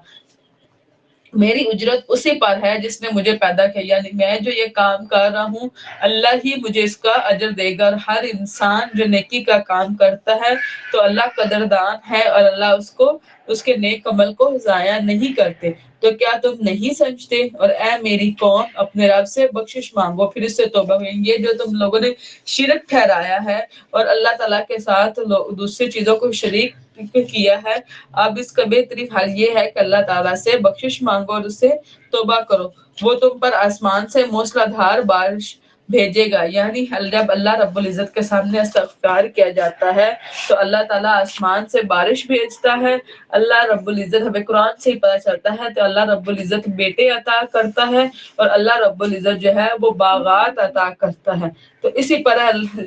میری اجرت اسی پر ہے جس نے مجھے پیدا کیا، یعنی میں جو یہ کام کر رہا ہوں اللہ ہی مجھے اس کا اجر دے گا، اور ہر انسان جو نیکی کا کام کرتا ہے تو اللہ قدردان ہے، اور اللہ اس کے نیک عمل کو ضائع نہیں کرتے۔ تو کیا تم نہیں سمجھتے؟ اور اے میری قوم اپنے رب سے بخشش مانگو، پھر اس سے توبہ کرو۔ یہ جو تم لوگوں نے شرک ٹھہرایا ہے اور اللہ تعالیٰ کے ساتھ دوسری چیزوں کو شریک کیا ہے، اب اس کا بہترین حل یہ ہے کہ اللہ تعالیٰ سے بخشش مانگو اور اس سے توبہ کرو، وہ تم پر آسمان سے موسلا دھار بارش بھیجے گا۔ یعنی جب اللہ رب العزت کے سامنے استغفار کیا جاتا ہے تو اللہ تعالیٰ آسمان سے بارش بھیجتا ہے۔ اللہ رب العزت ہمیں قرآن سے ہی پتہ چلتا ہے تو اللہ رب العزت بیٹے عطا کرتا ہے، اور اللہ رب العزت جو ہے وہ باغات عطا کرتا ہے۔ تو اسی پر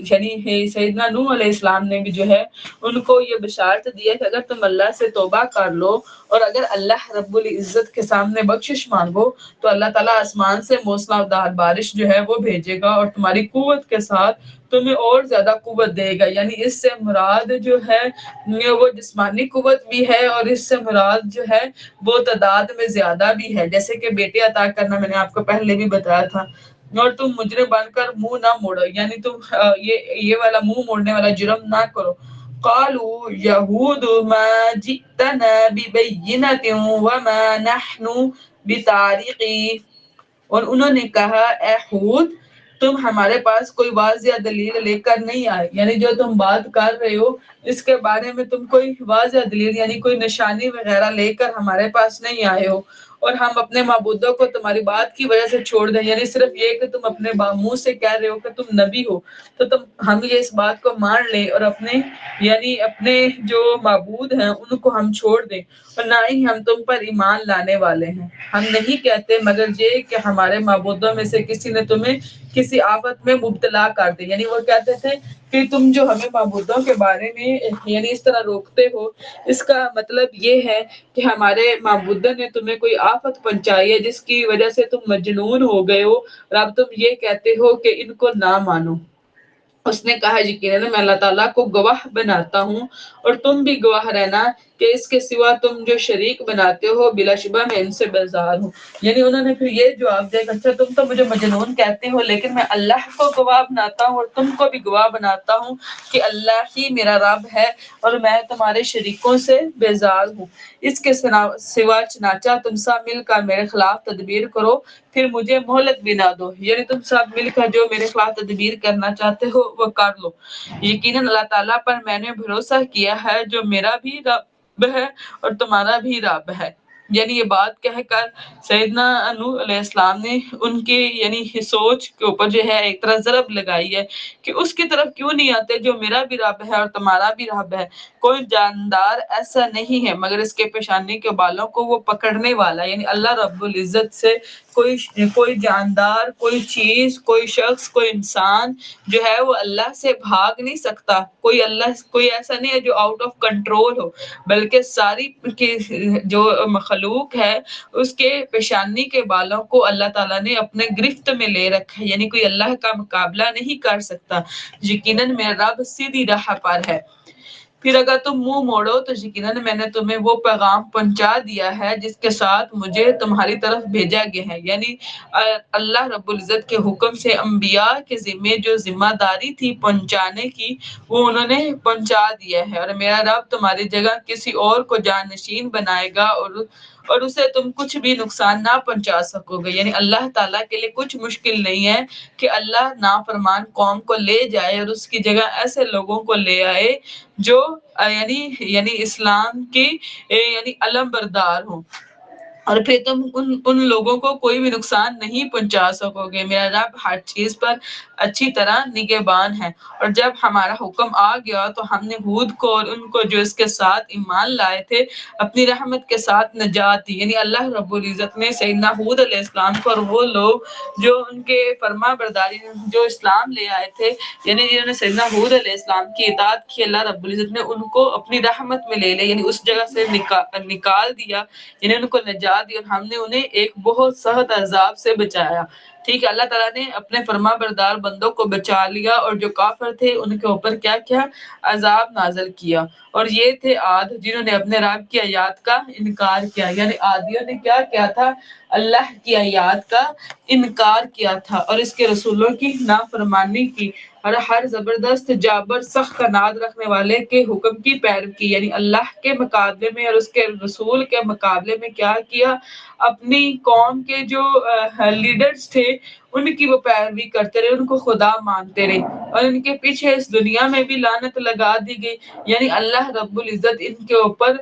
یعنی سیدنا نوح علیہ السلام نے بھی جو ہے ان کو یہ بشارت دی ہے کہ اگر تم اللہ سے توبہ کر لو اور اگر اللہ رب العزت کے سامنے بخشش مانگو تو اللہ تعالیٰ آسمان سے موسلا دھار بارش جو ہے وہ بھیجے گا، اور تمہاری قوت کے ساتھ تمہیں اور زیادہ قوت دے گا۔ یعنی اس سے مراد جو ہے وہ جسمانی قوت بھی ہے، اور اس سے مراد جو ہے وہ تعداد میں زیادہ بھی ہے، جیسے کہ بیٹے عطا کرنا میں نے آپ کو پہلے بھی بتایا تھا۔ اور تم مجرم بن کر منہ نہ موڑو، یعنی تم یہ والا منہ موڑنے والا جرم نہ کرو۔ قالوا یہود ما جئتنا ببینۃ وما نحن بتارکی، اور انہوں نے کہا اے ہود تم ہمارے پاس کوئی واضح دلیل لے کر نہیں آئے، یعنی جو تم بات کر رہے ہو اس کے بارے میں تم کوئی واضح دلیل یعنی کوئی نشانی وغیرہ لے کر ہمارے پاس نہیں آئے ہو، اور ہم اپنے معبودوں کو تمہاری بات کی وجہ سے چھوڑ دیں، یعنی صرف یہ کہ تم اپنے منہ سے کہہ رہے ہو کہ تم نبی ہو، تو ہم یہ اس بات کو مان لیں اور اپنے جو معبود ہیں ان کو ہم چھوڑ دیں، اور نہ ہی ہم تم پر ایمان لانے والے ہیں۔ ہم نہیں کہتے مگر یہ کہ ہمارے معبودوں میں سے کسی نے تمہیں کسی آفت میں مبتلا کر دے، یعنی وہ کہتے تھے کہ تم جو ہمیں معبودوں کے بارے میں یعنی اس طرح روکتے ہو، اس کا مطلب یہ ہے کہ ہمارے معبودوں نے تمہیں کوئی آفت پہنچائی ہے جس کی وجہ سے تم مجنون ہو گئے ہو، اور اب تم یہ کہتے ہو کہ ان کو نہ مانو۔ اس نے کہا یقیناً میں اللہ تعالیٰ کو گواہ بناتا ہوں اور تم بھی گواہ رہنا کہ اس کے سوا تم جو شریک بناتے ہو بلا شبہ میں ان سے بیزار ہوں۔ یعنی انہوں نے پھر یہ جواب دیا کہ اچھا تم تو مجھے مجنون کہتے ہو، لیکن میں اللہ کو گواہ بناتا ہوں اور تم کو بھی گواہ بناتا ہوں کہ اللہ ہی میرا رب ہے اور میں تمہارے شریکوں سے بیزار ہوں۔ اس کے سوا چنانچہ تم سب مل کر میرے خلاف تدبیر کرو، پھر مجھے مہلت بھی نہ دو، یعنی تم سب مل کر جو میرے خلاف تدبیر کرنا چاہتے ہو وہ کر لو۔ یقیناً اللہ تعالیٰ پر میں نے بھروسہ کیا ہے جو میرا بھی رب ہے اور تمہارا بھی رب ہے۔ یعنی یہ بات کہہ کر سیدنا نوح علیہ السلام نے ان کی یعنی سوچ کے اوپر جو ہے ایک طرح ضرب لگائی ہے کہ اس کی طرف کیوں نہیں آتے جو میرا بھی رب ہے اور تمہارا بھی رب ہے۔ کوئی جاندار ایسا نہیں ہے مگر اس کے پیشانی کے بالوں کو وہ پکڑنے والا، یعنی اللہ رب العزت سے کوئی جاندار، کوئی چیز، کوئی شخص، کوئی انسان جو ہے وہ اللہ سے بھاگ نہیں سکتا۔ کوئی ایسا نہیں ہے جو آؤٹ آف کنٹرول ہو، بلکہ ساری کی جو مخلوق ہے اس کے پیشانی کے بالوں کو اللہ تعالیٰ نے اپنے گرفت میں لے رکھا ہے، یعنی کوئی اللہ کا مقابلہ نہیں کر سکتا۔ یقیناً میرا رب سیدھی راہ پر ہے، پھر اگر تم منہ موڑو تو یقیناً میں نے تمہیں وہ پیغام پہنچا دیا ہے جس کے ساتھ مجھے تمہاری طرف بھیجا گیا ہے، یعنی اللہ رب العزت کے حکم سے انبیاء کے ذمہ جو ذمہ داری تھی پہنچانے کی وہ انہوں نے پہنچا دیا ہے، اور میرا رب تمہاری جگہ کسی اور کو جانشین بنائے گا اور اسے تم کچھ بھی نقصان نہ پہنچا سکو گے۔ یعنی اللہ تعالیٰ کے لیے کچھ مشکل نہیں ہے کہ اللہ نافرمان قوم کو لے جائے اور اس کی جگہ ایسے لوگوں کو لے آئے جو یعنی اسلام کی یعنی علم بردار ہوں، اور پھر تم ان لوگوں کو کوئی بھی نقصان نہیں پہنچا سکو گے۔ میرا رب ہر چیز پر اچھی طرح نگہبان ہے۔ اور جب ہمارا حکم آ گیا تو ہم نے ہود کو اور ان کو جو اس کے ساتھ ایمان لائے تھے اپنی رحمت کے ساتھ نجات دی، یعنی اللہ رب العزت نے سیدنا ہود علیہ السلام کو اور وہ لوگ جو ان کے فرما برداری جو اسلام لے آئے تھے، یعنی جنہوں نے سیدنا ہود علیہ السلام کی اطاعت کی، اللہ رب العزت نے ان کو اپنی رحمت میں لے لیا، یعنی اس جگہ سے نکال دیا، یعنی ان کو نجات دی، اور ہم نے انہیں ایک بہت سخت عذاب سے بچایا۔ ٹھیک ہے، اللہ تعالیٰ نے اپنے فرما بردار بندوں کو بچا لیا، اور جو کافر تھے ان کے اوپر کیا کیا عذاب نازل کیا، اور یہ تھے عاد جنہوں نے اپنے رب کی آیات کا انکار کیا، یعنی عادیوں نے کیا کیا تھا، اللہ کی آیات کا انکار کیا تھا اور اس کے رسولوں کی نافرمانی کی، اور ہر زبردست جابر سخت کناد رکھنے والے کے حکم کی پیروی کی، یعنی اللہ کے مقابلے میں اور اس کے رسول کے مقابلے میں کیا کیا، اپنی قوم کے جو لیڈرز تھے ان کی وہ پیروی کرتے رہے، ان کو خدا مانتے رہے، اور ان کے پیچھے اس دنیا میں بھی لعنت لگا دی گئی، یعنی اللہ رب العزت ان کے اوپر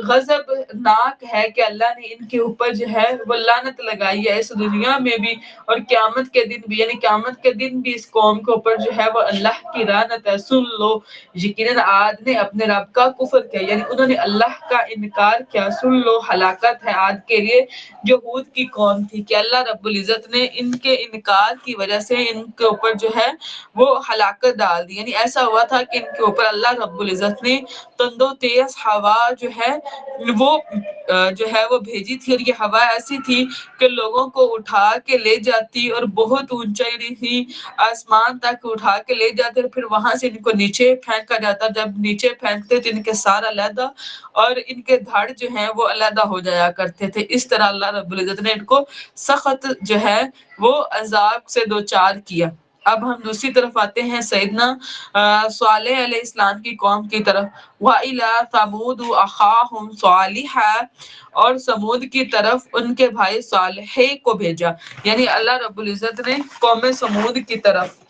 غضب ناک ہے کہ اللہ نے ان کے اوپر جو ہے وہ لعنت لگائی ہے اس دنیا میں بھی اور قیامت کے دن بھی، یعنی قیامت کے دن بھی اس قوم کے اوپر جو ہے وہ اللہ کی لعنت ہے۔ سن لو، یقیناً عاد نے اپنے رب کا کفر کیا، یعنی انہوں نے اللہ کا انکار کیا، سن لو ہلاکت ہے عاد کے لیے جو ہود کی قوم تھی، کہ اللہ رب العزت نے ان کے انکار کی وجہ سے ان کے اوپر جو ہے وہ ہلاکت ڈال دی، یعنی ایسا ہوا تھا کہ ان کے اوپر اللہ رب العزت نے تند و تیز ہوا وہ بھیجی تھی، اور یہ ہوا ایسی تھی کہ لوگوں کو اٹھا کے لے جاتی اور بہت اونچائی تھی، آسمان تک اٹھا کے لے جاتے اور پھر وہاں سے ان کو نیچے پھینکا جاتا، جب نیچے پھینکتے تو ان کے سار علیحدہ اور ان کے دھڑ جو ہیں وہ علیحدہ ہو جایا کرتے تھے۔ اس طرح اللہ رب العزت نے ان کو سخت جو ہے وہ عذاب سے دوچار کیا۔ اب ہم دوسری طرف آتے ہیں سیدنا صالح علیہ السلام کی قوم کی طرف۔ وَإِلَىٰ ثَمُودُ أَخَاهُمْ صَالِحًا، اور سمود کی طرف ان کے بھائی صالح کو بھیجا، یعنی اللہ رب العزت نے قوم سمود کی طرف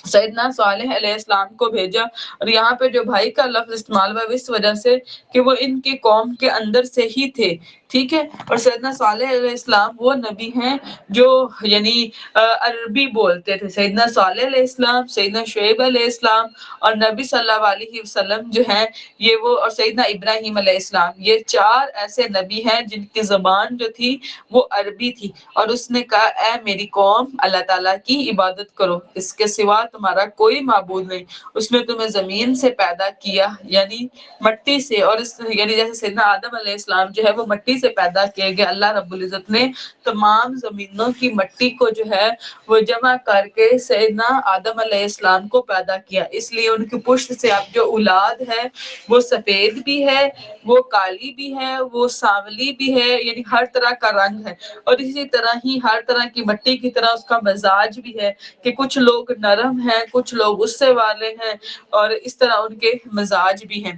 سیدنا صالح علیہ السلام کو بھیجا، اور یہاں پہ جو بھائی کا لفظ استعمال ہوا اس وجہ سے کہ وہ ان کی قوم کے اندر سے ہی تھے، ٹھیک ہے. اور سیدنا صالح علیہ السلام وہ نبی ہیں جو یعنی عربی بولتے تھے. سیدنا صالح علیہ السلام، سیدنا شعیب علیہ السلام اور نبی صلی اللہ علیہ وسلم جو ہیں یہ وہ، اور سیدنا ابراہیم علیہ السلام، یہ 4 ایسے نبی ہیں جن کی زبان جو تھی وہ عربی تھی. اور اس نے کہا اے میری قوم اللہ تعالیٰ کی عبادت کرو، اس کے سوا تمہارا کوئی معبود نہیں. اس نے تمہیں زمین سے پیدا کیا یعنی مٹی سے، اور اس یعنی جیسے سیدنا آدم علیہ السلام جو ہے وہ مٹی سے پیدا کیے گئے. اللہ رب العزت نے تمام زمینوں کی مٹی کو جو ہے وہ جمع کر کے سیدنا آدم علیہ السلام کو پیدا کیا. اس لیے ان کی پشت سے اب جو اولاد ہے وہ سفید بھی ہے، وہ کالی بھی ہے، وہ سانولی بھی ہے، یعنی ہر طرح کا رنگ ہے. اور اسی طرح ہی ہر طرح کی مٹی کی طرح اس کا مزاج بھی ہے کہ کچھ لوگ نرم ہیں، کچھ لوگ غصے والے ہیں، اور اس طرح ان کے مزاج بھی ہیں.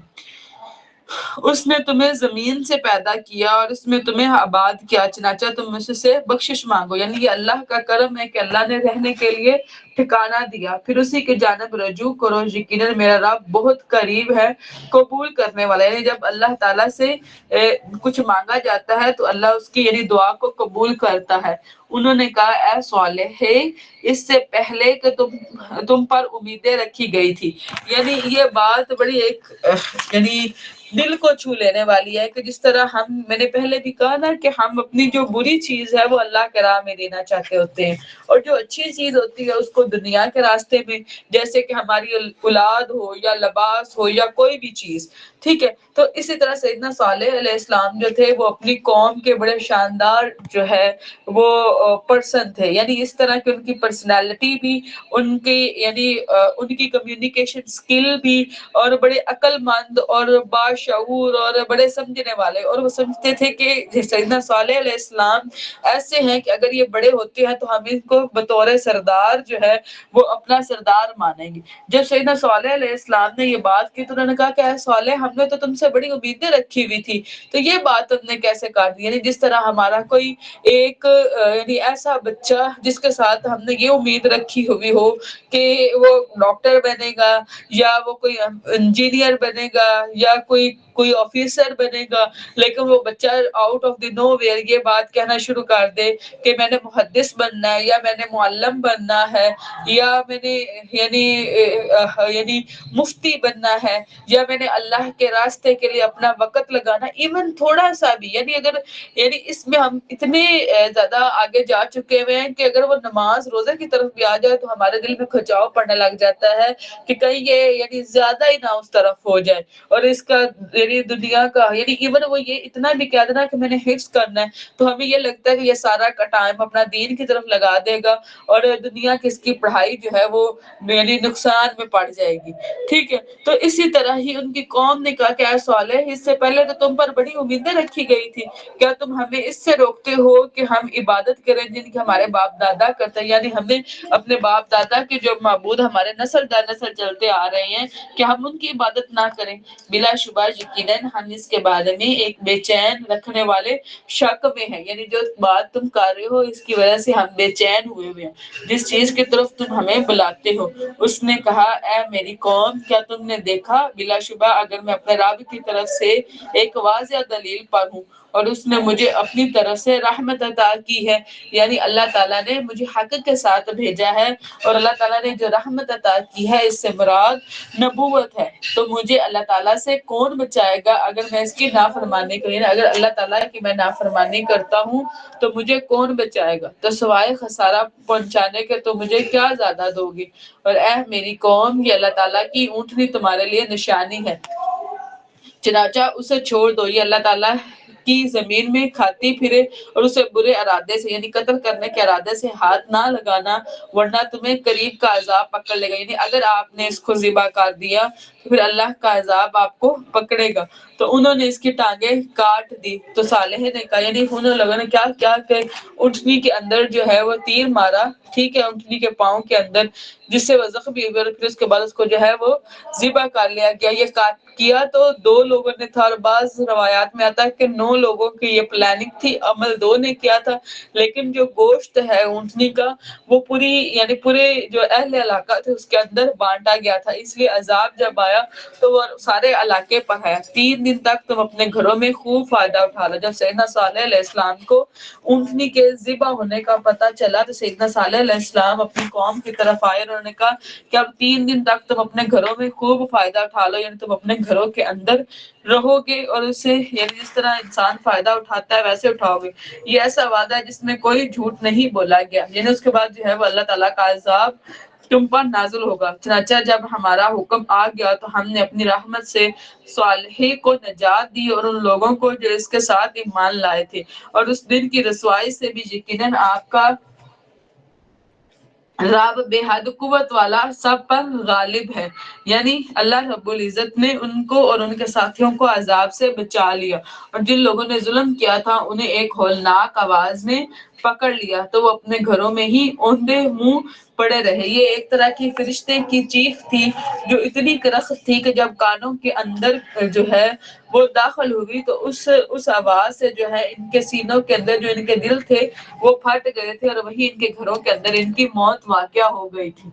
اس نے تمہیں زمین سے پیدا کیا اور اس میں تمہیں آباد کیا، چنانچہ تم مجھ سے بخشش مانگو. یعنی یہ اللہ کا کرم ہے کہ اللہ نے رہنے کے لیے ٹھکانہ دیا، پھر اسی کی جانب رجوع کرو. یقیناً میرا رب بہت قریب ہے، قبول کرنے والا. یعنی جب اللہ تعالیٰ سے کچھ مانگا جاتا ہے تو اللہ اس کی یعنی دعا کو قبول کرتا ہے. انہوں نے کہا اے صالح، اس سے پہلے کہ تم پر امیدیں رکھی گئی تھی. یعنی یہ بات بڑی ایک یعنی دل کو چھو لینے والی ہے کہ جس طرح میں نے پہلے بھی کہا نا کہ ہم اپنی جو بری چیز ہے وہ اللہ کے راہ میں دینا چاہتے ہوتے ہیں، اور جو اچھی چیز ہوتی ہے اس کو دنیا کے راستے میں، جیسے کہ ہماری اولاد ہو یا لباس ہو یا کوئی بھی چیز. ٹھیک ہے. تو اسی طرح سیدنا صالح علیہ السلام جو تھے وہ اپنی قوم کے بڑے شاندار جو ہے وہ پرسن تھے. یعنی اس طرح کی ان کی پرسنالٹی بھی، ان کی یعنی ان کی کمیونیکیشن سکل بھی، اور بڑے عقل مند اور باشعور اور بڑے سمجھنے والے. اور وہ سمجھتے تھے کہ سیدنا صالح علیہ السلام ایسے ہیں کہ اگر یہ بڑے ہوتے ہیں تو ہم ان کو بطور سردار جو ہے وہ اپنا سردار مانیں گے. جب سیدنا صالح علیہ السلام نے یہ بات کی تو انہوں نے کہا کہ اے صالح، ہم نے تو تم سے بڑی امیدیں رکھی ہوئی تھی، تو یہ بات تم نے کیسے کر دی؟ یعنی جس طرح ہمارا کوئی ایک یعنی ایسا بچہ جس کے ساتھ ہم نے یہ امید رکھی ہوئی ہو کہ وہ ڈاکٹر بنے گا، یا وہ کوئی انجینئر بنے گا، یا کوئی آفیسر بنے گا، لیکن وہ بچہ out of the nowhere یہ بات کہنا شروع کر دے کہ میں نے محدث بننا ہے، یا میں نے معلم بننا ہے، یا میں نے یعنی مفتی بننا ہے، یا میں نے اللہ کے راستے کے لیے اپنا وقت لگانا، ایون تھوڑا سا بھی. یعنی اس میں ہم اتنے زیادہ آگے جا چکے ہوئے ہیں کہ اگر وہ نماز روزے کی طرف بھی آ جائے تو ہمارے دل میں کھچاؤ پڑنے لگ جاتا ہے کہ کہیں یہ یعنی زیادہ ہی نہ اس طرف ہو جائے. اور اس کا یعنی دنیا کا یعنی ایون وہ یہ اتنا بھی کہہ دینا کہ میں نے حفظ کرنا ہے تو ہمیں یہ لگتا ہے کہ یہ سارا کا ٹائم اپنا دین کی طرف لگا دے گا، اور دنیا کی اس کی پڑھائی جو ہے وہ یعنی نقصان میں پڑ جائے گی. ٹھیک ہے. تو اسی طرح ہی ان کی قوم نے کہا کہ اے صالح، اس سے پہلے تو تم پر بڑی امیدیں رکھی گئی تھی، کیا تم ہمیں اس سے روکتے ہو کہ ہم عبادت کریں جن کی ہمارے باپ دادا کرتے ہیں؟ یعنی ہمیں اپنے باپ دادا کے جو معبود ہمارے نسل در نسل چلتے آ رہے ہیں کہ ہم ان کی عبادت نہ کریں. بلا شبہ یقیناً ہم اس کے بارے میں ایک بے چین رکھنے والے شک میں ہیں. یعنی جو بات تم کر رہے ہو اس کی وجہ سے ہم بے چین ہوئے ہیں، جس چیز کی طرف تم ہمیں بلاتے ہو. اس نے کہا اے میری قوم، کیا تم نے دیکھا؟ بلا شبہ اگر میں اپنے رب کی طرف سے ایک واضح دلیل پر ہوں اور اس نے مجھے اپنی طرف سے رحمت عطا کی ہے، یعنی اللہ تعالیٰ نے مجھے حق کے ساتھ بھیجا ہے، اور اللہ تعالیٰ نے جو رحمت عطا کی ہے اس سے مراد نبوت ہے، تو مجھے اللہ تعالیٰ سے کون بچائے گا اگر میں اس کی نافرمانی کروں؟ اگر اللہ تعالیٰ کی میں نافرمانی کرتا ہوں تو مجھے کون بچائے گا؟ تو سوائے خسارہ پہنچانے کے تو مجھے کیا زیادہ دو گی؟ اور اے میری قوم، یہ اللہ تعالیٰ کی اونٹنی تمہارے لیے نشانی ہے، چنانچہ اسے چھوڑ دو. یہ اللہ تعالیٰ کی زمین میں کھاتی پھرے اور اسے برے ارادے سے یعنی قتل کرنے کے ارادے سے ہاتھ نہ لگانا، ورنہ تمہیں قریب کا عذاب پکڑ لے گا. یعنی اگر آپ نے اس کو ذبح کر دیا تو پھر اللہ کا عذاب آپ کو پکڑے گا. تو انہوں نے اس کی ٹانگیں کاٹ دی. تو صالح نے کہا یعنی انہوں لوگوں نے کیا کہ اونٹنی کے اندر جو ہے وہ تیر مارا، ٹھیک ہے، اونٹنی کے پاؤں کے اندر، جس سے وہ زخمی ہوئی، اور پھر اس کے بعد اس کو جو ہے وہ ذبح کر لیا گیا. یہ کیا تو 2 لوگوں نے تھا، اور بعض روایات میں آتا ہے کہ 9 لوگوں کی یہ پلاننگ تھی، عمل 2 نے کیا تھا، لیکن جو گوشت ہے اونٹنی کا وہ پوری یعنی پورے جو اہل علاقہ تھے اس کے اندر بانٹا گیا تھا، اس لیے عذاب جب آیا تو وہ سارے علاقے پر ہے 3 دن تک تم اپنے گھروں میں خوب فائدہ اٹھا لو۔ جب سیدنا صالح علیہ السلام کو اونٹنی کے ذبح ہونے کا پتہ چلا تو سیدنا صالح علیہ السلام اپنی قوم کی طرف آئے، انہوں نے کہا کہ اب 3 دن تک تم اپنے گھروں میں خوب فائدہ اٹھا لو، یعنی تم اپنے گھروں کے اندر رہو گے اور اسے یعنی جس طرح انسان فائدہ اٹھاتا ہے ویسے اٹھاؤ گے۔ یہ ایسا وعدہ ہے جس میں کوئی جھوٹ نہیں بولا گیا، یعنی اس کے بعد جو ہے وہ اللہ تعالیٰ کا عذاب تم پر نازل ہوگا۔ چنانچہ جب ہمارا حکم آ گیا تو ہم نے اپنی رحمت سے صالح کو نجات دی اور ان لوگوں کو جو اس کے ساتھ ایمان لائے تھے، اور اس دن کی رسوائی سے بھی یقیناً آپ کا رب بے حد قوت والا سب پر غالب ہے، یعنی اللہ رب العزت نے ان کو اور ان کے ساتھیوں کو عذاب سے بچا لیا، اور جن لوگوں نے ظلم کیا تھا انہیں ایک ہولناک آواز نے پکڑ لیا تو وہ اپنے گھروں میں ہی اوندے منہ پڑے رہے۔ یہ ایک طرح کی فرشتے کی چیخ تھی جو اتنی کرخت تھی کہ جب کانوں کے اندر جو ہے وہ داخل ہوئی تو اس آواز سے جو ہے ان کے سینوں کے اندر جو ان کے دل تھے وہ پھٹ گئے تھے، اور وہی ان کے گھروں کے اندر ان کی موت واقعہ ہو گئی تھی۔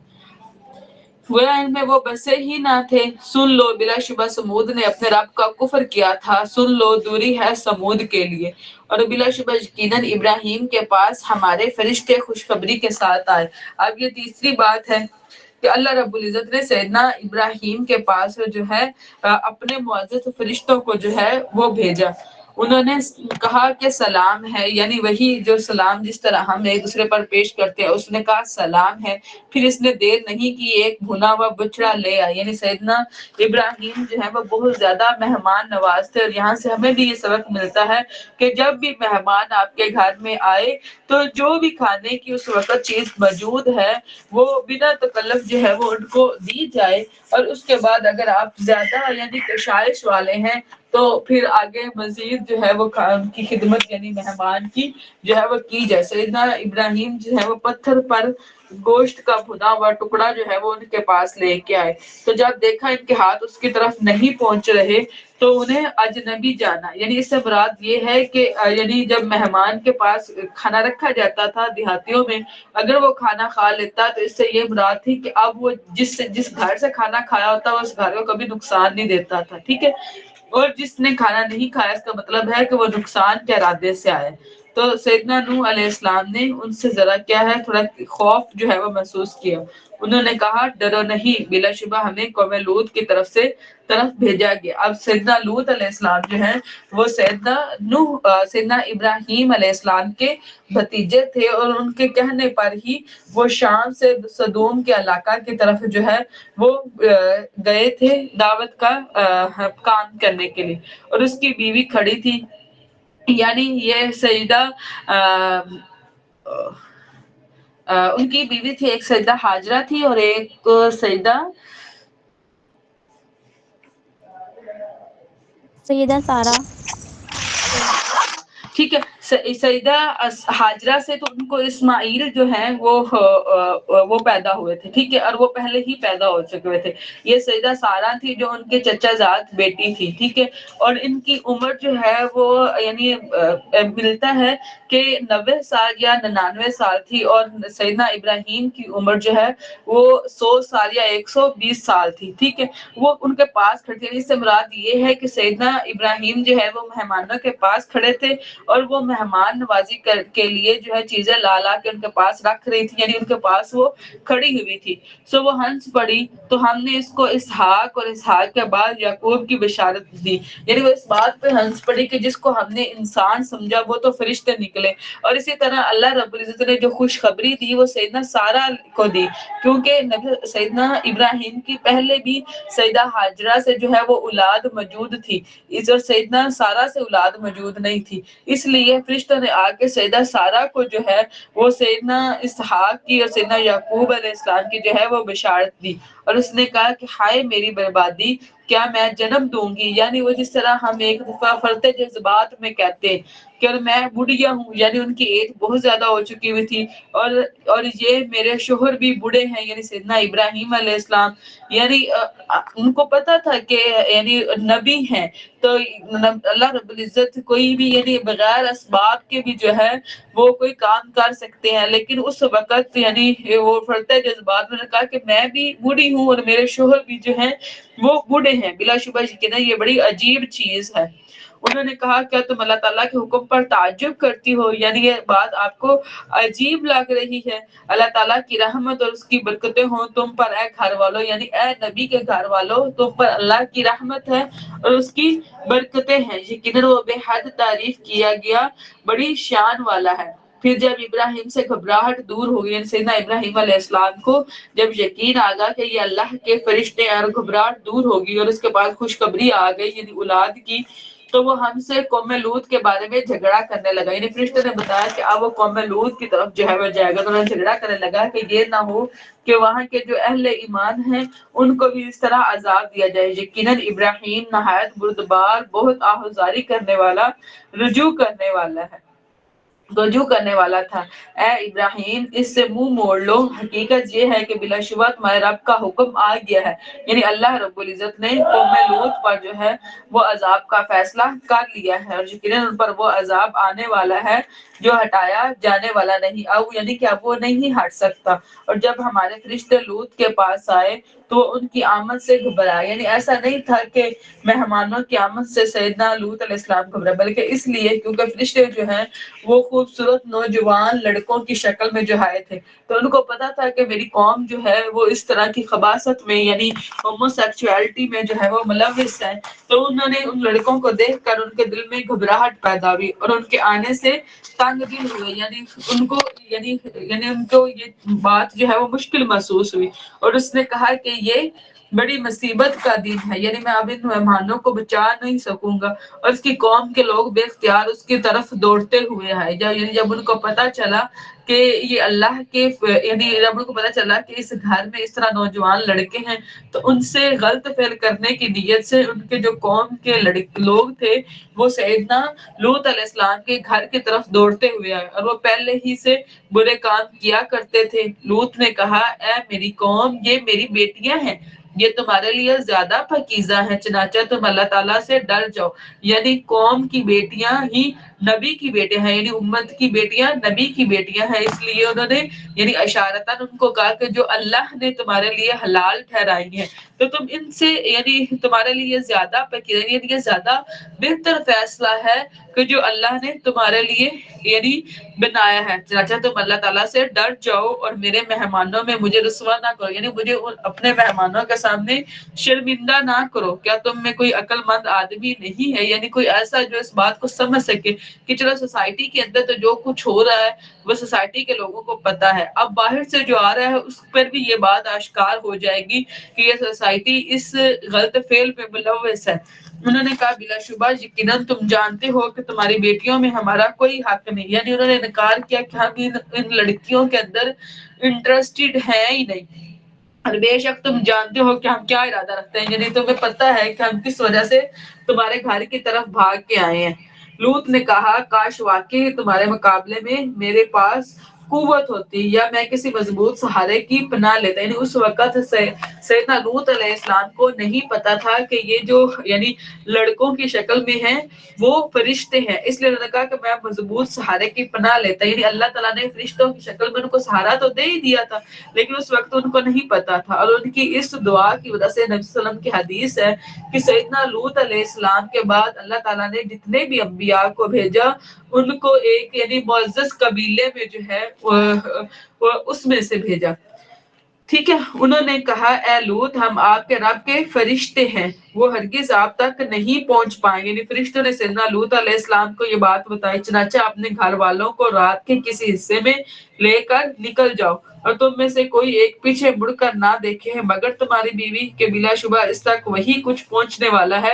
گویا ان میں وہ بسے ہی نہ تھے۔ سن لو، بلا شبہ سمود نے اپنے رب کا کفر کیا تھا، سن لو دوری ہے سمود کے لیے، اور بلا شبہ یقیناً ابراہیم کے پاس ہمارے فرشتے خوشخبری کے ساتھ آئے۔ اب یہ تیسری بات ہے کہ اللہ رب العزت نے سیدنا ابراہیم کے پاس جو ہے اپنے معزز فرشتوں کو جو ہے وہ بھیجا۔ انہوں نے کہا کہ سلام ہے، یعنی وہی جو سلام جس طرح ہم ایک دوسرے پر پیش کرتے ہیں، اس نے کہا سلام ہے۔ پھر اس نے دیر نہیں کی، ایک بھنا ہوا بچڑا لے آیا، یعنی سیدنا ابراہیم جو ہے وہ بہت زیادہ مہمان نواز تھے، اور یہاں سے ہمیں بھی یہ سبق ملتا ہے کہ جب بھی مہمان آپ کے گھر میں آئے تو جو بھی کھانے کی اس وقت چیز موجود ہے وہ بنا تکلف جو ہے وہ ان کو دی جائے، اور اس کے بعد اگر آپ زیادہ یعنی کشائش والے ہیں تو پھر آگے مزید جو ہے وہ ان کی خدمت یعنی مہمان کی جو ہے وہ کی جائے۔ سیدنا ابراہیم جو ہے وہ پتھر پر گوشت کا بھنا ہوا ٹکڑا جو ہے وہ ان کے پاس لے کے آئے، تو جب دیکھا ان کے ہاتھ اس کی طرف نہیں پہنچ رہے تو انہیں اجنبی جانا، یعنی اس سے مراد یہ ہے کہ یعنی جب مہمان کے پاس کھانا رکھا جاتا تھا دیہاتیوں میں، اگر وہ کھانا کھا لیتا تو اس سے یہ مراد تھی کہ اب وہ جس گھر سے کھانا کھایا ہوتا ہے اس گھر کو کبھی نقصان نہیں دیتا تھا، ٹھیک ہے، اور جس نے کھانا نہیں کھایا اس کا مطلب ہے کہ وہ نقصان کے ارادے سے آئے۔ تو سیدنا نوح علیہ السلام نے ان سے ذرا کیا ہے تھوڑا خوف جو ہے وہ محسوس کیا، انہوں نے کہا ڈرو نہیں، بلا شبہ ہمیں قوم لوط کی طرف بھیجا گیا۔ اب سیدنا لوط علیہ السلام جو ہیں وہ سیدنا ابراہیم علیہ السلام کے بھتیجے تھے، اور ان کے کہنے پر ہی وہ شام سے سدوم کے علاقہ کی طرف جو ہے وہ گئے تھے دعوت کا کام کرنے کے لیے، اور اس کی بیوی کھڑی تھی، یعنی یہ سیدہ ان کی بیوی تھی، ایک سیدہ حاجرہ تھی اور ایک سیدہ سیدہ سارہ۔ ٹھیک ہے، سیدہ حاجرہ سے تو ان کو اسماعیل جو ہے وہ پیدا ہوئے تھے، ٹھیک ہے، اور وہ پہلے ہی پیدا ہو چکے ہوئے تھے۔ یہ سیدہ سارہ تھی جو ان کے چچا زاد بیٹی تھی، ٹھیک ہے، اور ان کی عمر جو ہے وہ یعنی ملتا ہے کہ 90 سال یا 99 سال تھی، اور سیدنا ابراہیم کی عمر جو ہے وہ 100 سال یا 120 سال تھی، ٹھیک ہے، وہ ان کے پاس کھڑے تھے۔ اس سے مراد یہ ہے کہ سیدنا ابراہیم جو ہے وہ مہمانوں کے پاس کھڑے تھے، اور وہ مہمان نوازی کے لیے جو ہے چیزیں لا لا کے ان کے پاس رکھ رہی تھی، یعنی ان کے پاس وہ کھڑی ہوئی تھی۔ سو وہ ہنس پڑی تو ہم نے اس کو اسحاق، اور اسحاق کے بعد یعقوب کی بشارت دی، یعنی وہ اس بات پہ ہنس پڑی کہ جس کو ہم نے انسان سمجھا وہ تو فرشتے نکلے۔ اور اسی طرح اللہ رب العزت نے جو خوشخبری دی وہ سیدنا سارہ کو دی، کیونکہ سیدنا ابراہیم کی پہلے بھی سیدہ حاجرہ سے جو ہے وہ اولاد موجود تھی، اس اور سیدنا سارہ سے اولاد موجود نہیں تھی، اس لیے فرشتوں نے آ کے سیدہ سارہ کو جو ہے وہ سیدنا اسحاق کی اور سیدنا یعقوب علیہ السلام کی جو ہے وہ بشارت دی، اور اس نے کہا کہ ہائے میری بربادی، کیا میں جنم دوں گی، یعنی وہ جس طرح ہم ایک دفعہ فرتے جذبات میں کہتے کہ میں بڑھیا ہوں، یعنی ان کی ایج بہت زیادہ ہو چکی ہوئی تھی، اور یہ میرے شوہر بھی بوڑھے ہیں، یعنی سیدنا ابراہیم علیہ السلام، یعنی ان کو پتا تھا کہ یعنی نبی ہیں، تو اللہ رب العزت کوئی بھی یعنی بغیر اسباب کے بھی جو ہے وہ کوئی کام کر سکتے ہیں، لیکن اس وقت یعنی وہ فرتے جذبات میں نے کہا کہ میں بھی بوڑھی ہوں اور میرے شوہر بھی جو ہیں وہ بوڑھے ہیں، بلا شبہ یقینا یہ بڑی عجیب چیز ہے۔ انہوں نے کہا کیا تم اللہ تعالیٰ کے حکم پر تعجب کرتی ہو، یعنی یہ بات آپ کو عجیب لگ رہی ہے؟ اللہ تعالیٰ کی رحمت اور اس کی برکتیں ہوں تم پر اے گھر والوں، یعنی اے نبی کے گھر والوں، تم پر اللہ کی رحمت ہے اور اس کی برکتیں ہیں، یقیناً وہ بے حد تعریف کیا گیا بڑی شان والا ہے۔ پھر جب ابراہیم سے گھبراہٹ دور ہو گئی، یعنی سیدنا ابراہیم علیہ السلام کو جب یقین آ گیا کہ یہ اللہ کے فرشتے ہیں اور گھبراہٹ دور ہوگی اور اس کے بعد خوشخبری آ گئی یعنی اولاد کی، تو وہ ہم سے قوم لوط کے بارے میں جھگڑا کرنے لگا، یعنی فرشتے نے بتایا کہ اب وہ قوم لوط کی طرف جو ہے وہ جائے گا، تو انہوں نے جھگڑا کرنے لگا کہ یہ نہ ہو کہ وہاں کے جو اہل ایمان ہیں ان کو بھی اس طرح عذاب دیا جائے، یقیناً ابراہیم نہایت بردبار، بہت آہوزاری کرنے والا، رجوع کرنے والا تھا۔ اے ابراہیم اس سے منہ موڑ لو، حقیقت یہ ہے کہ بلا شبہ تمہارے رب کا حکم آ گیا ہے، یعنی اللہ رب العزت نے قوم لوط پر جو ہے وہ عذاب کا فیصلہ کر لیا ہے، اور یقیناً ان پر وہ عذاب آنے والا ہے جو ہٹایا جانے والا نہیں، اب یعنی کہ اب وہ نہیں ہٹ سکتا۔ اور جب ہمارے فرشتے لوط کے پاس آئے تو ان کی آمد سے گھبرائے، یعنی ایسا نہیں تھا کہ مہمانوں کی آمد سے سیدنا لوط علیہ السلام گھبرائے، بلکہ اس لیے کیونکہ فرشتے جو ہیں وہ خوبصورت نوجوان لڑکوں کی شکل میں جو آئے تھے، تو ان کو پتا تھا کہ میری قوم جو ہے وہ اس طرح کی خباثت میں یعنی ہومو سیکچوئلٹی میں جو ہے وہ ملوث ہے، تو انہوں نے ان لڑکوں کو دیکھ کر ان کے دل میں گھبراہٹ پیدا ہوئی اور ان کے آنے سے تنگ دل ہوئے، یعنی ان کو یہ بات جو ہے وہ مشکل محسوس ہوئی، اور اس نے کہا کہ یہ بڑی مصیبت کا دن ہے، یعنی میں اب ان مہمانوں کو بچا نہیں سکوں گا، اور اس کی قوم کے لوگ بے اختیار اس کی طرف دوڑتے ہوئے آئے، یعنی جب ان کو پتا چلا کہ یہ اللہ کے یعنی جب ان کو پتا چلا کہ اس گھر میں اس طرح نوجوان لڑکے ہیں، تو ان سے غلط فعل کرنے کی نیت سے ان کے جو قوم کے لوگ تھے وہ سیدنا لوط علیہ السلام کے گھر کی طرف دوڑتے ہوئے آئے، اور وہ پہلے ہی سے برے کام کیا کرتے تھے۔ لوط نے کہا اے میری قوم، یہ میری بیٹیاں ہیں، یہ تمہارے لیے زیادہ پاکیزہ ہیں، چنانچہ تم اللہ تعالیٰ سے ڈر جاؤ، یعنی قوم کی بیٹیاں ہی نبی کی بیٹیاں ہیں، یعنی امت کی بیٹیاں نبی کی بیٹیاں ہیں، اس لیے انہوں نے یعنی اشارتاً ان کو کہا کہ جو اللہ نے تمہارے لیے حلال ٹھہرائی ہیں تو تم ان سے یعنی تمہارے لیے زیادہ پاکیزہ، یعنی یہ زیادہ بہتر فیصلہ ہے کہ جو اللہ نے تمہارے لیے یعنی بنایا ہے، چنانچہ تم اللہ تعالیٰ سے ڈر جاؤ اور میرے مہمانوں میں مجھے رسوا نہ کرو، یعنی مجھے اپنے مہمانوں کے سامنے شرمندہ نہ کرو، کیا تم میں کوئی عقل مند آدمی نہیں ہے، یعنی کوئی ایسا جو اس بات کو سمجھ سکے کہ چلو سوسائٹی کے اندر تو جو کچھ ہو رہا ہے وہ سوسائٹی کے لوگوں کو پتا ہے، اب باہر سے جو آ رہا ہے اس پر بھی یہ بات آشکار ہو جائے گی کہ یہ سوسائٹی اس غلط فعل میں ملوث ہے۔ انہوں نے کہا بلا شبہ یقیناً تم جانتے ہو کہ تمہاری بیٹیوں میں ہمارا کوئی حق نہیں، یعنی انہوں نے انکار کیا کہ ہم ان لڑکیوں کے اندر انٹرسٹڈ ہیں ہی نہیں، اور بے شک تم جانتے ہو کہ ہم کیا ارادہ رکھتے ہیں، یعنی تمہیں پتہ ہے کہ ہم کس وجہ سے تمہارے گھر کی طرف بھاگ کے آئے ہیں۔ لوط نے کہا کاش واقعی تمہارے مقابلے میں میرے پاس قوت ہوتی یا میں کسی مضبوط سہارے کی پناہ لیتا، یعنی اس وقت سیدنا لوط علیہ السلام کو نہیں پتا تھا کہ یہ جو یعنی لڑکوں کی شکل میں ہیں وہ فرشتے ہیں، اس لیے انہوں نے کہا کہ میں مضبوط سہارے کی پناہ لیتا، یعنی اللہ تعالیٰ نے فرشتوں کی شکل میں ان کو سہارا تو دے ہی دیا تھا لیکن اس وقت ان کو نہیں پتا تھا، اور ان کی اس دعا کی وجہ سے نبی صلی اللہ علیہ وسلم کی حدیث ہے کہ سیدنا لوط علیہ السلام کے بعد اللہ تعالیٰ نے جتنے بھی انبیاء کو بھیجا ان کو ایک یعنی معزز قبیلے میں جو ہے اس میں سے بھیجا۔ ٹھیک ہے، انہوں نے کہا اے لوط ہم آپ کے رب کے فرشتے ہیں، وہ ہرگز آپ تک نہیں پہنچ پائیں گے، یعنی فرشتوں نے سیدنا لوط علیہ السلام کو یہ بات بتائی، چنانچہ اپنے گھر والوں کو رات کے کسی حصے میں لے کر نکل جاؤ اور تم میں سے کوئی ایک پیچھے مڑ کر نہ دیکھے مگر تمہاری بیوی کے بلا شبہ اس تک وہی کچھ پہنچنے والا ہے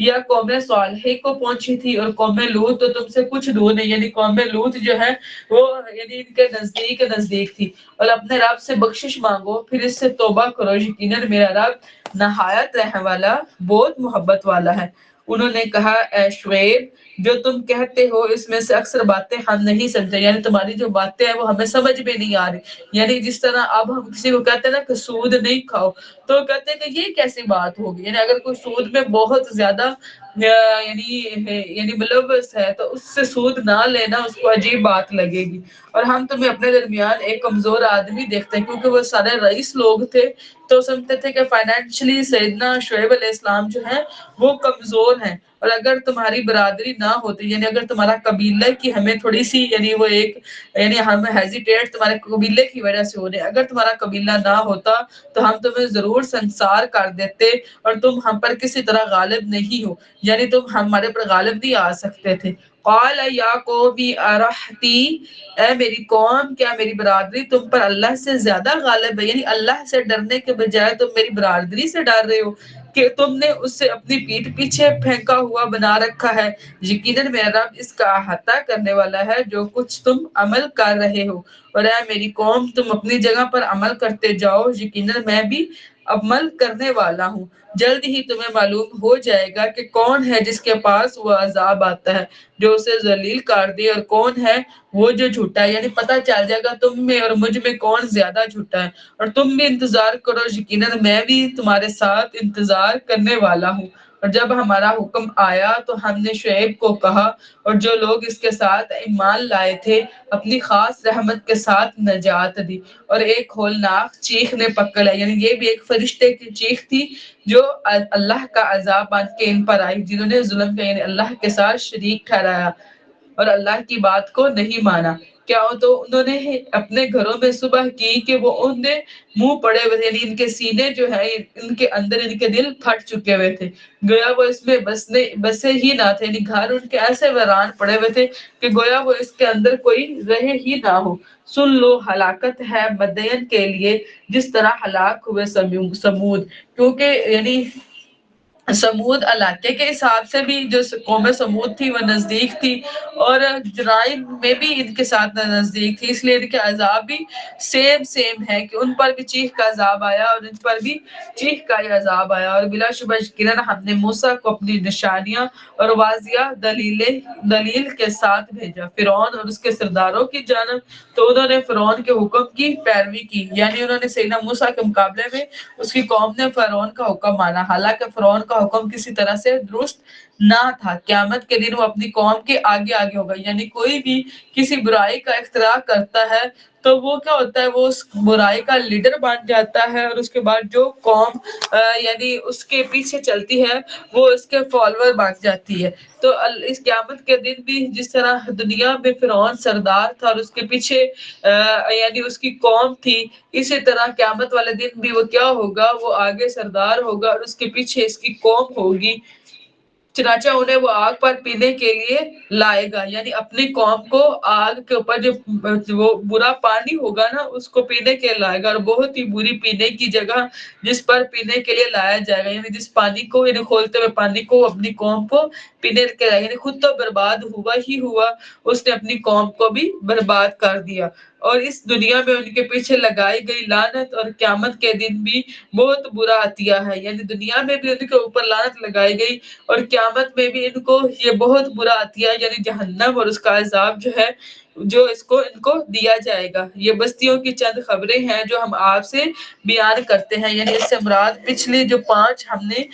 یا قوم صالح کو پہنچی تھی، اور قوم لوط تو تم سے کچھ دور نہیں، یعنی قوم لوط جو ہے وہ یعنی ان کے نزدیک تھی۔ اور اپنے رب سے بخشش مانگو، پھر اس سے توبہ کرو، یقیناً میرا رب نہایت رحم والا، بہت محبت والا ہے۔ انہوں نے کہا اے شعیب، جو تم کہتے ہو اس میں سے اکثر باتیں ہم نہیں سمجھتے، یعنی تمہاری جو باتیں ہیں وہ ہمیں سمجھ میں نہیں آ رہی۔ یعنی جس طرح اب ہم کسی کو کہتے ہیں نا کہ سود نہیں کھاؤ، تو کہتے ہیں کہ یہ کیسی بات ہوگی، یعنی اگر کوئی سود میں بہت زیادہ یعنی ملوث ہے تو اس سے سود نہ لینا اس کو عجیب بات لگے گی۔ اور ہم تمہیں اپنے درمیان ایک کمزور آدمی دیکھتے ہیں، کیونکہ وہ سارے رئیس لوگ تھے تو سمجھتے تھے کہ فائنینشلی سیدنا شعیب علیہ السلام جو ہے وہ کمزور ہیں، اور اگر تمہاری برادری نہ ہوتی، یعنی اگر تمہارا قبیلہ کی ہمیں تھوڑی سی یعنی وہ ایک یعنی ہم ہیزیٹیٹ تمہارے قبیلے کی وجہ سے ہو رہے، اگر تمہارا قبیلہ نہ ہوتا تو ہم تمہیں ضرور سنسار کر دیتے، اور تم ہم پر کسی طرح غالب نہیں ہو، یعنی تم ہمارے پر غالب نہیں آ سکتے تھے۔ قال یا قومی ارحتی، اے میری قوم، کیا میری برادری تم پر اللہ سے زیادہ غالب ہے؟ یعنی اللہ سے ڈرنے کے بجائے تم میری برادری سے ڈر رہے ہو کہ تم نے اس سے اپنی پیٹھ پیچھے پھینکا ہوا بنا رکھا ہے۔ یقیناً میرا رب اس کا احاطہ کرنے والا ہے جو کچھ تم عمل کر رہے ہو۔ اور اے میری قوم، تم اپنی جگہ پر عمل کرتے جاؤ، یقیناً میں بھی عمل کرنے والا ہوں۔ جلد ہی تمہیں معلوم ہو جائے گا کہ کون ہے جس کے پاس وہ عذاب آتا ہے جو اسے ذلیل کر دے، اور کون ہے وہ جو جھوٹا ہے، یعنی پتہ چل جائے گا تم میں اور مجھ میں کون زیادہ جھوٹا ہے۔ اور تم بھی انتظار کرو، یقیناً میں بھی تمہارے ساتھ انتظار کرنے والا ہوں۔ اور جب ہمارا حکم آیا تو ہم نے شعیب کو کہا اور جو لوگ اس کے ساتھ ایمان لائے تھے اپنی خاص رحمت کے ساتھ نجات دی، اور ایک ہولناک چیخ نے پکڑ لیا، یعنی یہ بھی ایک فرشتے کی چیخ تھی جو اللہ کا عذاب بن کے ان پر آئی، جنہوں نے ظلم کیا، یعنی اللہ کے ساتھ شریک ٹھہرایا اور اللہ کی بات کو نہیں مانا۔ کیا ہو تو انہوں نے اپنے گھروں میں صبح کی کہ وہ انہیں منہ پڑے ہوئے تھے، یعنی ان کے سینے جو ہے ان کے اندر ان کے دل پھٹ چکے ہوئے تھے، گویا وہ اس میں بسے ہی نہ تھے، یعنی گھر ان کے ایسے ویران پڑے ہوئے تھے کہ گویا وہ اس کے اندر کوئی رہے ہی نہ ہو۔ سن لو، ہلاکت ہے مدین کے لیے جس طرح ہلاک ہوئے سمود، کیونکہ یعنی سمود علاقے کے حساب سے بھی جو قوم سمود تھی وہ نزدیک تھی، اور جرائم میں بھی ان کے ساتھ نزدیک تھی، اس لیے ان کے عذاب بھی سیم ہے کہ ان پر بھی چیخ کا عذاب آیا اور ان پر بھی چیخ کا ہی عذاب آیا۔ اور بلا شبہ یقیناً ہم نے موسیٰ کو اپنی نشانیاں اور واضح دلیل کے ساتھ بھیجا فرعون اور اس کے سرداروں کی جانب، تو انہوں نے فرعون کے حکم کی پیروی کی، یعنی انہوں نے سیدنا موسیٰ کے مقابلے میں اس کی قوم نے فرعون کا حکم مانا، حالانکہ فرعون کا حکم کسی طرح سے درست نہ تھا۔ قیامت کے دن وہ اپنی قوم کے آگے ہوگا، یعنی کوئی بھی کسی برائی کا اختراع کرتا ہے تو وہ کیا ہوتا ہے، وہ اس برائی کا لیڈر بن جاتا ہے، اور اس کے بعد جو قوم یعنی اس کے پیچھے چلتی ہے وہ اس کے فالوور بن جاتی ہے۔ تو اس قیامت کے دن بھی جس طرح دنیا میں فرعون سردار تھا اور اس کے پیچھے یعنی اس کی قوم تھی، اسی طرح قیامت والے دن بھی وہ کیا ہوگا، وہ آگے سردار ہوگا اور اس کے پیچھے اس کی قوم ہوگی۔ چنانچہ انہیں وہ آگ پر پینے کے لیے لائے گا، یعنی اپنی قوم کو آگ کے اوپر جو وہ برا پانی ہوگا نا اس کو پینے کے لیے لائے گا، اور بہت ہی بری پینے کی جگہ جس پر پینے کے لیے لایا جائے گا، یعنی جس پانی کو یعنی کھولتے ہوئے پانی کو اپنی قوم کو پینے کے لائے، یعنی خود تو برباد ہوا ہی ہوا، اس نے اپنی قوم کو بھی برباد کر دیا۔ اور اس دنیا میں ان کے پیچھے لگائی گئی لعنت اور قیامت کے دن بھی بہت برا عطیہ ہے، یعنی دنیا میں بھی ان کے اوپر لعنت لگائی گئی اور قیامت میں بھی ان کو یہ بہت برا عطیہ یعنی جہنم اور اس کا عذاب جو ہے جو ان کو دیا جائے گا۔ یہ بستیوں کی چند خبریں ہیں جو ہم آپ سے بیان کرتے ہیں، یعنی اس سے مراد پچھلی جو 5 ہم نے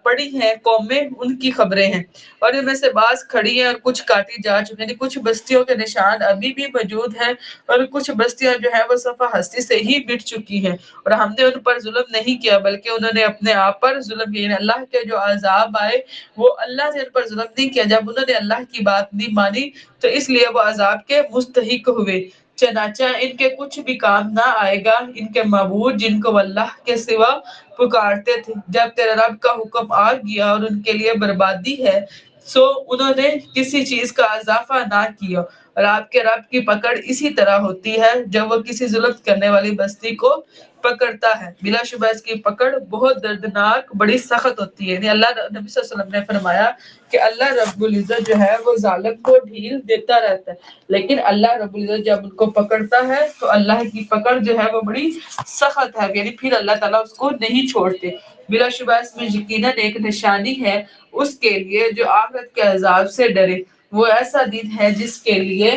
پڑھی ہیں قومیں ان کی خبریں ہیں، اور ان میں سے بعض کھڑی ہیں اور کچھ کاٹی جا چکی ہیں، یعنی کچھ بستیوں کے نشان ابھی بھی موجود ہیں اور کچھ بستیاں جو ہیں وہ صفحہ ہستی سے ہی مٹ چکی ہیں، اور ہم نے ان پر ظلم نہیں کیا بلکہ انہوں نے اپنے آپ پر ظلم کیا، یعنی اللہ کے جو عذاب آئے وہ اللہ نے ان پر ظلم نہیں کیا، جب انہوں نے اللہ کی بات نہیں مانی تو اس لیے وہ عذاب کے مستحق ہوئے۔ چنانچہ ان کے کچھ بھی کام نہ آئے گا ان کے معبود جن کو اللہ کے سوا پکارتے تھے، جب تیرے رب کا حکم آ گیا اور ان کے لیے بربادی ہے سو انہوں نے کسی چیز کا اضافہ نہ کیا، اور آپ کے رب کی پکڑ اسی طرح ہوتی ہے جب وہ کسی ظلم کرنے والی بستی کو پکڑتا ہے، بلا شبہ اس کی پکڑ بہت دردناک بڑی سخت ہوتی ہے۔ یعنی اللہ نبی صلی اللہ علیہ وسلم نے فرمایا کہ اللہ رب العزت جو ہے وہ ظالم کو ڈھیل دیتا رہتا ہے، لیکن اللہ رب العزت جب ان کو پکڑتا ہے تو اللہ کی پکڑ جو ہے وہ بڑی سخت ہے، یعنی پھر اللہ تعالیٰ اس کو نہیں چھوڑتے۔ بلا شبہ اس میں یقیناً ایک نشانی ہے اس کے لیے جو آخرت کے عذاب سے ڈرے، وہ ایسا دن ہے جس کے لیے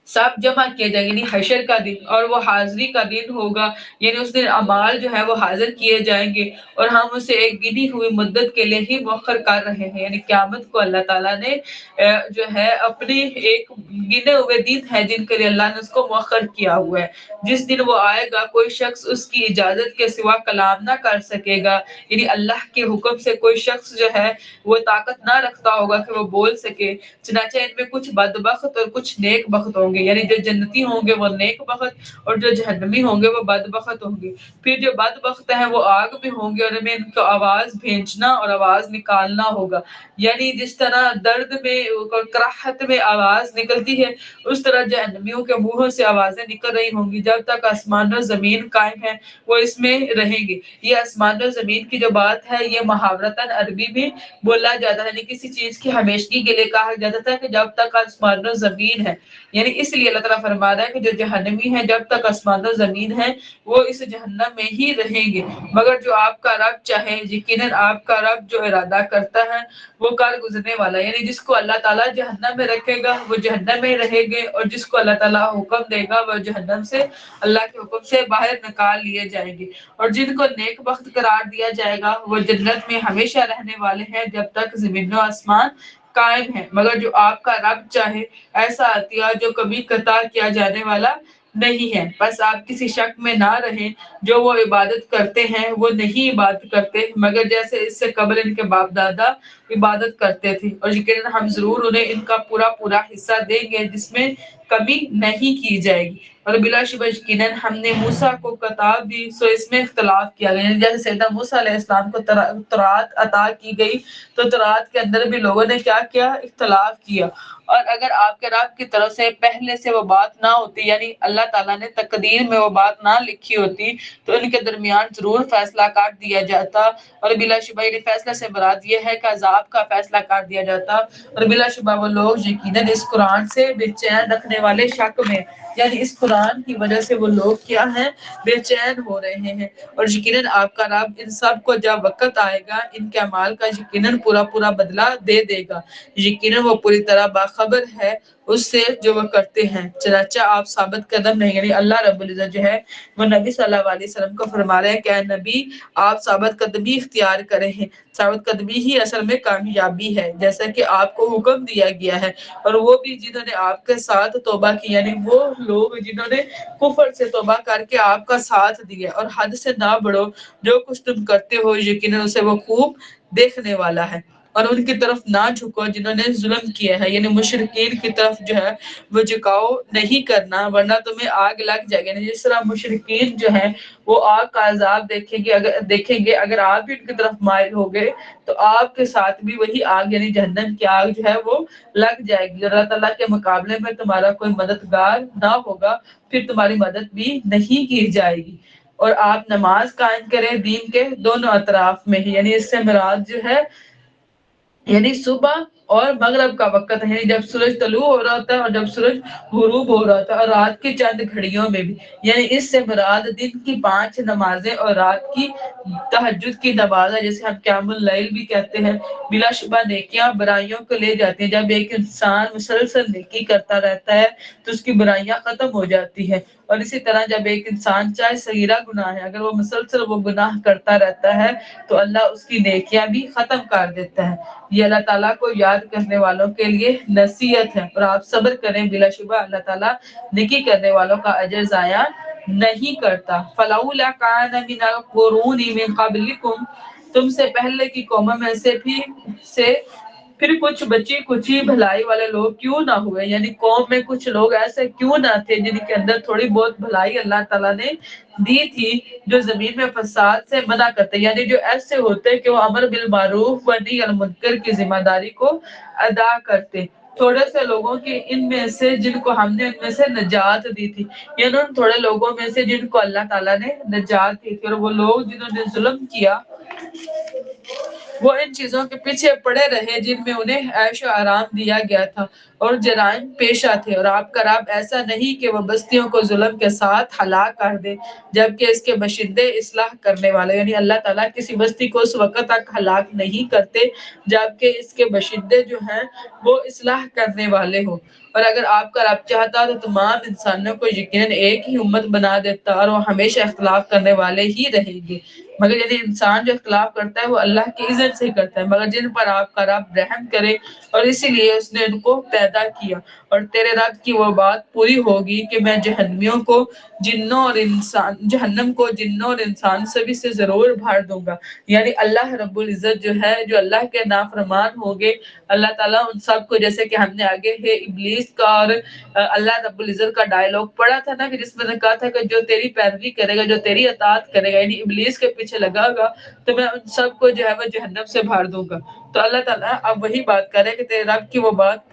سب جمع کیے جائیں گے، یعنی حشر کا دن، اور وہ حاضری کا دن ہوگا، یعنی اس دن اعمال جو ہے وہ حاضر کیے جائیں گے اور ہم اسے ایک گنی ہوئی مدت کے لیے ہی مؤخر کر رہے ہیں۔ یعنی قیامت کو اللہ تعالیٰ نے جو ہے اپنی ایک گنے ہوئے دن ہے جن کے لیے اللہ نے اس کو مؤخر کیا ہوا ہے۔ جس دن وہ آئے گا کوئی شخص اس کی اجازت کے سوا کلام نہ کر سکے گا، یعنی اللہ کے حکم سے کوئی شخص جو ہے وہ طاقت نہ رکھتا ہوگا کہ وہ بول سکے۔ چنانچہ ان میں کچھ بدبخت اور کچھ نیک بخت ہوں گے، یعنی جو جنتی ہوں گے وہ نیک بخت اور جو جہنمی ہوں گے وہ بدبخت ہوں گے۔ پھر جو بدبخت ہیں وہ آگ میں ہوں گے اور ان میں ان کو آواز بھیجنا اور آواز نکالنا ہوگا، یعنی جس طرح درد میں کراہت میں آواز نکلتی ہے اس طرح جہنمیوں کے منہوں سے آوازیں نکل رہی ہوں گی جب تک آسمان و زمین قائم ہے وہ اس میں رہیں گے۔ یہ آسمان و زمین کی جو بات ہے یہ محاورتاً عربی میں بولا جاتا ہے، یعنی کسی چیز کی ہمیشگی کے لیے کہا جاتا تھا کہ جب تک آسمان و زمین ہے، یعنی اس لیے اللہ تعالیٰ فرما رہا ہے کہ جو جہنمی ہے جب تک آسمان و زمین ہے وہ اس جہنم میں ہی رہیں گے، مگر جو آپ کا رب چاہے، یقیناً آپ کا رب جو ارادہ کرتا ہے وہ کر گزرنے والا ہے، یعنی جس کو اللہ تعالیٰ جہنم میں رکھے گا وہ جہنم میں رہے گے اور جس کو اللہ تعالیٰ حکم دے گا وہ جہنم سے اللہ کے حکم سے باہر نکال لیے جائیں گے، اور جن کو نیک بخت قرار دیا جائے گا وہ جنت میں ہمیشہ رہنے والے ہیں جب تک زمین و آسمان قائم ہے، مگر جو آپ کا رب چاہے ایسا عطیہ جو کبھی قطع کیا جانے والا نہیں ہے۔ بس آپ کسی شک میں نہ رہیں، جو وہ عبادت کرتے ہیں وہ نہیں عبادت کرتے مگر جیسے اس سے قبل ان کے باپ دادا عبادت کرتے تھے، اور یقیناً ہم ضرور انہیں ان کا پورا پورا حصہ دیں گے جس میں کمی نہیں کی جائے گی۔ اور بلا شبہ یقیناً ہم نے موسیٰ کو کتاب دی سو اس میں اختلاف کیا گیا، یعنی جیسے سیدنا موسیٰ علیہ السلام کو تورات عطا کی گئی تو تورات کے اندر بھی لوگوں نے کیا کیا، اختلاف کیا، اور اگر آپ کے رب کی طرف سے پہلے سے وہ بات نہ ہوتی، یعنی اللہ تعالیٰ نے تقدیر میں وہ بات نہ لکھی ہوتی تو ان کے درمیان ضرور فیصلہ کر دیا جاتا، اور بلا شبہ یہ فیصلہ سے مراد یہ ہے کہ عذاب کا فیصلہ کر دیا جاتا، اور بلا شبہ وہ لوگ یقیناً اس قرآن سے بے چین رکھنے والے شک میں، یعنی اس قرآن کی وجہ سے وہ لوگ کیا ہیں، بے چین ہو رہے ہیں، اور یقیناً آپ کا رب ان سب کو جب وقت آئے گا ان کے اعمال کا یقیناً پورا پورا بدلہ دے دے گا، یقیناً وہ پوری طرح باخبر ہے اس سے جو وہ کرتے ہیں، چنانچہ آپ ثابت قدم نہیں، یعنی اللہ رب العزت جو ہے وہ نبی صلی اللہ علیہ وسلم کو فرما رہے ہیں کہ اے نبی آپ ثابت قدمی اختیار کریں ہیں، ثابت قدمی ہی اصل میں کامیابی ہے، جیسا کہ آپ کو حکم دیا گیا ہے، اور وہ بھی جنہوں نے آپ کے ساتھ توبہ کی، یعنی وہ لوگ جنہوں نے کفر سے توبہ کر کے آپ کا ساتھ دیا، اور حد سے نہ بڑھو، جو کچھ تم کرتے ہو یقیناً اسے وہ خوب دیکھنے والا ہے، اور ان کی طرف نہ جھکو جنہوں نے ظلم کیا ہے، یعنی مشرکین کی طرف جو ہے وہ جھکاؤ نہیں کرنا ورنہ تمہیں آگ لگ جائے گی، یعنی جس طرح مشرکین جو ہیں وہ آگ کا عذاب دیکھیں گے اگر آپ بھی ان کی طرف مائل ہو گئے تو آپ کے ساتھ بھی وہی آگ یعنی جہنم کی آگ جو ہے وہ لگ جائے گی، اور اللہ تعالیٰ کے مقابلے میں تمہارا کوئی مددگار نہ ہوگا، پھر تمہاری مدد بھی نہیں کی جائے گی، اور آپ نماز قائم کریں دین کے دونوں اطراف میں ہی، یعنی اس سے مراد جو ہے یعنی صبح اور مغرب کا وقت ہے، یعنی جب سورج طلوع ہو رہا ہوتا ہے اور جب سورج غروب ہو رہا ہوتا ہے، اور رات کی چند گھڑیوں میں بھی، یعنی اس سے مراد دن کی 5 نمازیں اور رات کی تہجد کی نماز ہے جسے ہم قیام اللیل بھی کہتے ہیں، بلا شبہ نیکیاں برائیوں کو لے جاتی ہیں، جب ایک انسان مسلسل نیکی کرتا رہتا ہے تو اس کی برائیاں ختم ہو جاتی ہیں، اور اسی طرح جب ایک انسان چاہے صغیرہ گناہ ہے اگر وہ مسلسل وہ گناہ کرتا رہتا ہے تو اللہ اس کی نیکیاں بھی ختم کر دیتا ہے، یہ اللہ تعالیٰ کو یاد کرنے والوں کے لیے نصیحت ہے، اور آپ صبر کریں، بلا شبہ اللہ تعالیٰ نیکی کرنے والوں کا اجر ضائع نہیں کرتا۔ فَلَوْلَا كَانَ مِنَ الْقُرُونِ مِن قَبْلِكُمْ، تم سے پہلے کی قوموں میں سے پھر کچھ بچی کچی بھلائی والے لوگ کیوں نہ ہوئے، یعنی قوم میں کچھ لوگ ایسے کیوں نہ تھے جن کے اندر تھوڑی بہت بھلائی اللہ تعالیٰ نے دی تھی، جو زمین میں فساد سے منع کرتے، یعنی جو ایسے ہوتے کہ وہ امر بالمعروف و نہی عن المنکر کی ذمہ داری کو ادا کرتے، تھوڑے سے لوگوں کی ان میں سے جن کو ہم نے ان میں سے نجات دی تھی، یعنی ان تھوڑے لوگوں میں سے جن کو اللہ تعالیٰ نے نجات دی تھی، اور وہ لوگ جنہوں نے ظلم کیا وہ ان چیزوں کے پیچھے پڑے رہے جن میں انہیں عیش و آرام دیا گیا تھا اور جرائم پیشہ تھے، اور آپ کا رب ایسا نہیں کہ وہ بستیوں کو ظلم کے ساتھ ہلاک کر دے جبکہ اس کے باشندے اصلاح کرنے والے، یعنی اللہ تعالیٰ کسی بستی کو اس وقت تک ہلاک نہیں کرتے جبکہ اس کے باشندے جو ہیں وہ اصلاح کرنے والے ہوں۔ اور اگر آپ کا رب چاہتا تو تمام انسانوں کو یقیناً ایک ہی امت بنا دیتا اور وہ ہمیشہ اختلاف کرنے والے ہی رہیں گے، مگر یعنی انسان جو اختلاف کرتا ہے وہ اللہ کی عزت سے کرتا ہے، مگر جن پر آپ کا رب رحم کرے اور اسی لیے اس نے ان کو پیدا کیا، اور تیرے رب کی وہ بات پوری ہوگی کہ میں جہنمیوں کو جہنم کو جنوں اور انسان سبھی سے ضرور بھر دوں گا، یعنی اللہ رب العزت جو ہے، جو اللہ کے نافرمان ہوگے، اللہ تعالیٰ ان سب کو، جیسے کہ ہم نے آگے ہے ابلیس کا اور اللہ رب العزت کا ڈائلاگ پڑھا تھا نا، پھر اس میں نے کہا تھا کہ جو تیری پیروی کرے گا، جو تیری اطاعت کرے گا، یعنی ابلیس کے پیچھے لگا گا، تو میں ان سب کو جو ہے وہ جہنم سے بھر دوں گا۔ تو اللہ تعالیٰ اب وہی بات کرے کہ تیرے رب کی وہ بات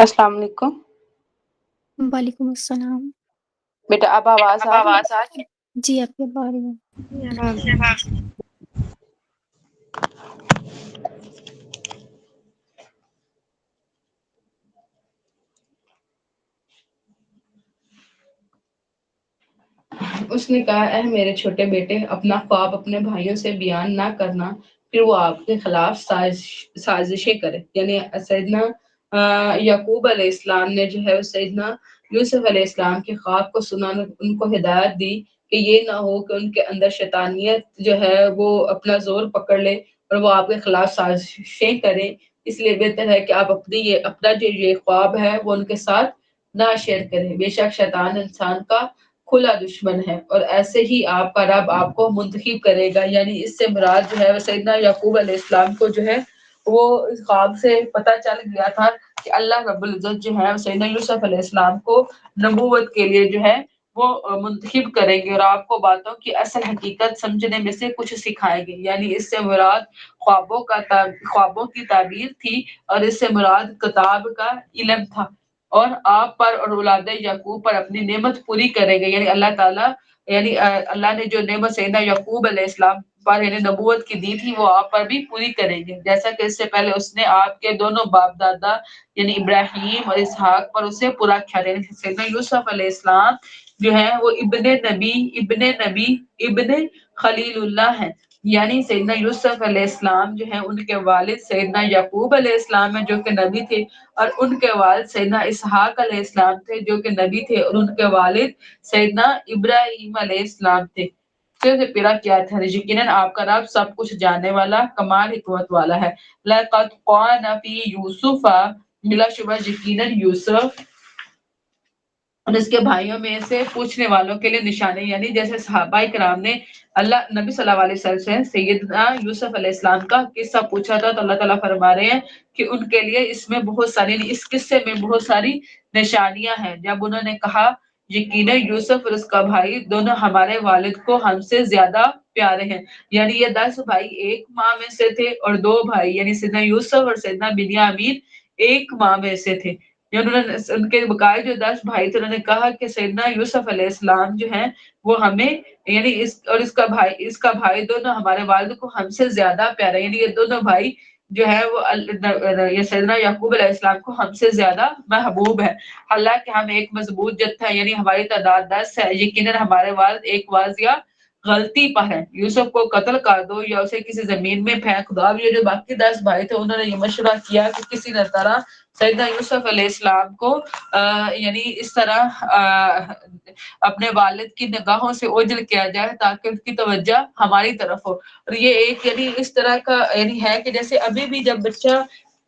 السلام علیکم وعلیکم السلام بیٹا، اب آواز آ رہی ہے؟ جی آپ کی آ رہی ہے. اس نے کہا، اے میرے چھوٹے بیٹے، اپنا خواب اپنے بھائیوں سے بیان نہ کرنا، پھر وہ آپ کے خلاف سازشیں کرے. یعنی سیدنا یعقوب علیہ السلام نے جو ہے سیدنا یوسف علیہ السلام کے خواب کو سنا، ان کو ہدایت دی کہ یہ نہ ہو کہ ان کے اندر شیطانیت جو ہے وہ اپنا زور پکڑ لے اور وہ آپ کے خلاف سازشیں کرے. اس لیے بہتر ہے کہ آپ اپنا جو یہ خواب ہے وہ ان کے ساتھ نہ شیئر کریں. بے شک شیطان انسان کا کھلا دشمن ہے، اور ایسے ہی آپ کا رب آپ کو منتخب کرے گا. یعنی اس سے مراد جو ہے سیدنا یعقوب علیہ السلام کو جو ہے وہ اس خواب سے پتہ چل گیا تھا کہ اللہ رب العزت جو ہے سیدنا یوسف علیہ السلام کو نبوت کے لیے جو ہے وہ منتخب کریں گے، اور آپ کو باتوں کی اصل حقیقت سمجھنے میں سے کچھ سکھائیں گے. یعنی اس سے مراد خوابوں کی تعبیر تھی، اور اس سے مراد کتاب کا علم تھا، اور آپ پر اور اولاد یعقوب پر اپنی نعمت پوری کرے گا. یعنی اللہ تعالیٰ، یعنی اللہ نے جو نعمت سیدنا یعقوب علیہ السلام پر یعنی نبوت کی دی تھی وہ آپ پر بھی پوری کریں گے. جیسا کہ اس سے پہلے اس نے آپ کے دونوں باپ دادا یعنی ابراہیم اور اسحاق پر اسے پورا کیا. یعنی سیدنا یوسف علیہ السلام جو ہے وہ ابن خلیل اللہ ہے. یعنی سیدنا یوسف علیہ السلام جو ہے ان کے والد سیدنا یعقوب علیہ السلام ہے جو کہ نبی تھے، اور ان کے والد سیدنا اسحاق علیہ السلام تھے جو کہ نبی تھے، اور ان کے والد سیدنا ابراہیم علیہ السلام تھے. سے پیرا کیا تھا. یقیناً آپ کا رب سب کچھ جاننے والا، کمال حکمت والا ہے. لَقَدْ قَانَ فِي يُوسُفَ، بلا شبہ یقیناً یوسف اور اس کے بھائیوں میں سے پوچھنے والوں کے لیے نشانی. یعنی جیسے صحابہ کرام نے نبی صلی اللہ علیہ وسلم سے سیدنا یوسف علیہ السلام کا قصہ پوچھا تھا، تو اللہ تعالیٰ فرما رہے ہیں کہ ان کے لیے اس میں بہت ساری، اس قصے میں بہت ساری نشانیاں ہیں. جب انہوں نے کہا یقیناً یوسف اور اس کا بھائی دونوں ہمارے والد کو ہم سے زیادہ پیارے ہیں. یعنی یہ 10 بھائی ایک ماں میں سے تھے، اور 2 بھائی یعنی سیدنا یوسف اور سیدنا بنیامین ایک ماں میں سے تھے. انہوں نے ان کے بقائے جو 10 بھائی تھے انہوں نے کہا کہ سیدنا یوسف علیہ السلام جو ہیں وہ ہمیں یعنی اس کا بھائی دونوں ہمارے والد کو ہم سے زیادہ پیارا. یعنی یہ دونوں بھائی جو ہے وہ یہ سیدنا یعقوب علیہ السلام کو ہم سے زیادہ محبوب ہے. اللہ کہ ہم ایک مضبوط جتھا ہے، یعنی ہماری تعداد 10 ہے. یقیناً ہمارے والد ایک واضح غلطی پر ہے. یوسف کو قتل کر دو یا اسے کسی زمین میں پھینک دو. اب یہ جو باقی 10 بھائی تھے انہوں نے یہ مشورہ کیا کہ کسی نہ طرح سیدنا یوسف علیہ السلام کو یعنی اس طرح اپنے والد کی نگاہوں سے اوجھل کیا جائے تاکہ اس کی توجہ ہماری طرف ہو. اور یہ ایک یعنی اس طرح کا یعنی ہے کہ جیسے ابھی بھی جب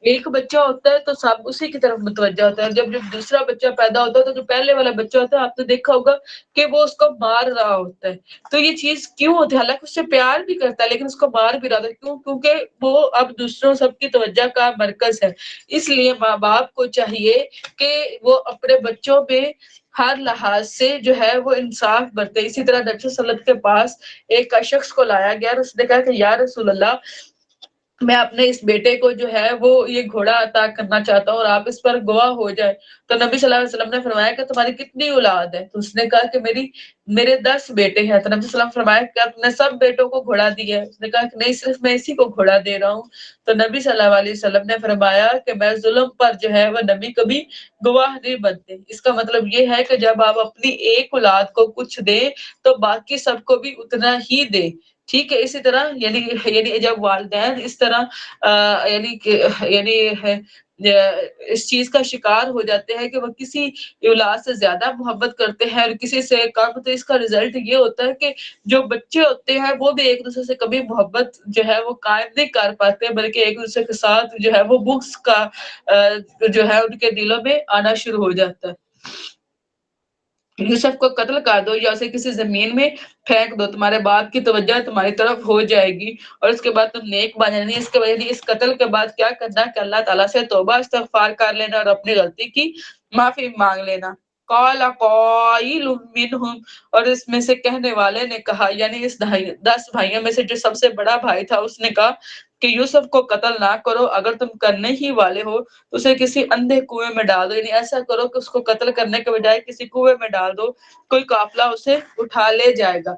ایک بچہ ہوتا ہے تو سب اسی کی طرف متوجہ ہوتا ہے. جب دوسرا بچہ پیدا ہوتا ہے تو جو پہلے والا بچہ ہوتا ہے آپ نے دیکھا ہوگا کہ وہ اس کو مار رہا ہوتا ہے. تو یہ چیز کیوں ہوتی ہے؟ حالانکہ اس سے پیار بھی کرتا ہے لیکن اس کو مار بھی رہا ہے. کیوں؟ کیونکہ وہ اب دوسروں سب کی توجہ کا مرکز ہے. اس لیے ماں باپ کو چاہیے کہ وہ اپنے بچوں پہ ہر لحاظ سے جو ہے وہ انصاف برتے. اسی طرح نبی صلی اللہ علیہ وسلم کے پاس ایک شخص کو لایا گیا اور اس نے کہا کہ یا رسول اللہ، میں اپنے اس بیٹے کو جو ہے وہ یہ گھوڑا عطا کرنا چاہتا ہوں اور آپ اس پر گواہ ہو جائے. تو نبی صلی اللہ علیہ وسلم نے فرمایا کہ تمہاری کتنی اولاد ہے؟ تو اس نے کہا کہ میرے 10 بیٹے ہیں. تو نبی صلی اللہ علیہ وسلم فرمایا کہ تم نے سب بیٹوں کو گھوڑا دیا ہے؟ اس نے کہا کہ نہیں، صرف میں اسی کو گھوڑا دے رہا ہوں. تو نبی صلی اللہ علیہ وسلم نے فرمایا کہ میں ظلم پر جو ہے وہ نبی کبھی گواہ نہیں بنتے. اس کا مطلب یہ ہے کہ جب آپ اپنی ایک اولاد کو کچھ دیں تو باقی سب کو بھی اتنا ہی دیں. ٹھیک ہے. اسی طرح یعنی جب والدین اس طرح یعنی اس چیز کا شکار ہو جاتے ہیں کہ وہ کسی اولاد سے زیادہ محبت کرتے ہیں اور کسی سے کم، تو اس کا رزلٹ یہ ہوتا ہے کہ جو بچے ہوتے ہیں وہ بھی ایک دوسرے سے کبھی محبت جو ہے وہ قائم نہیں کر پاتے، بلکہ ایک دوسرے کے ساتھ جو ہے وہ بغض کا جو ہے ان کے دلوں میں آنا شروع ہو جاتا ہے. یوسف کو قتل کر دو یا اسے کسی زمین میں پھینک دو، تمہارے باپ کی توجہ تمہاری طرف ہو جائے گی اور اس کے بعد تم نیک بن جانے. اس کے بعد اس قتل کے بعد کیا کرنا کہ اللہ تعالیٰ سے توبہ استغفار کر لینا اور اپنی غلطی کی معافی مانگ لینا. قال قائل منہم، اور اس میں سے کہنے والے نے کہا، یعنی اس 10 بھائیوں میں سے جو سب سے بڑا بھائی تھا اس نے کہا کہ یوسف کو قتل نہ کرو، اگر تم کرنے ہی والے ہو تو اسے کسی اندھے کنویں میں ڈال دو، یعنی ایسا کرو کہ اس کو قتل کرنے کے بجائے کسی کنویں میں ڈال دو، کوئی قافلہ اسے اٹھا لے جائے گا۔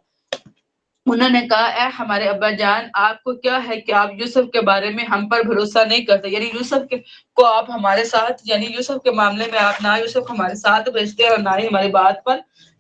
انہوں نے کہا اے ہمارے ابا جان، آپ کو کیا ہے کہ آپ یوسف کے بارے میں ہم پر بھروسہ نہیں کرتے، یعنی یوسف کو آپ ہمارے ساتھ، یعنی یوسف کے معاملے میں آپ نہ یوسف ہمارے ساتھ بھیجتے اور نہ ہی ہماری بات پر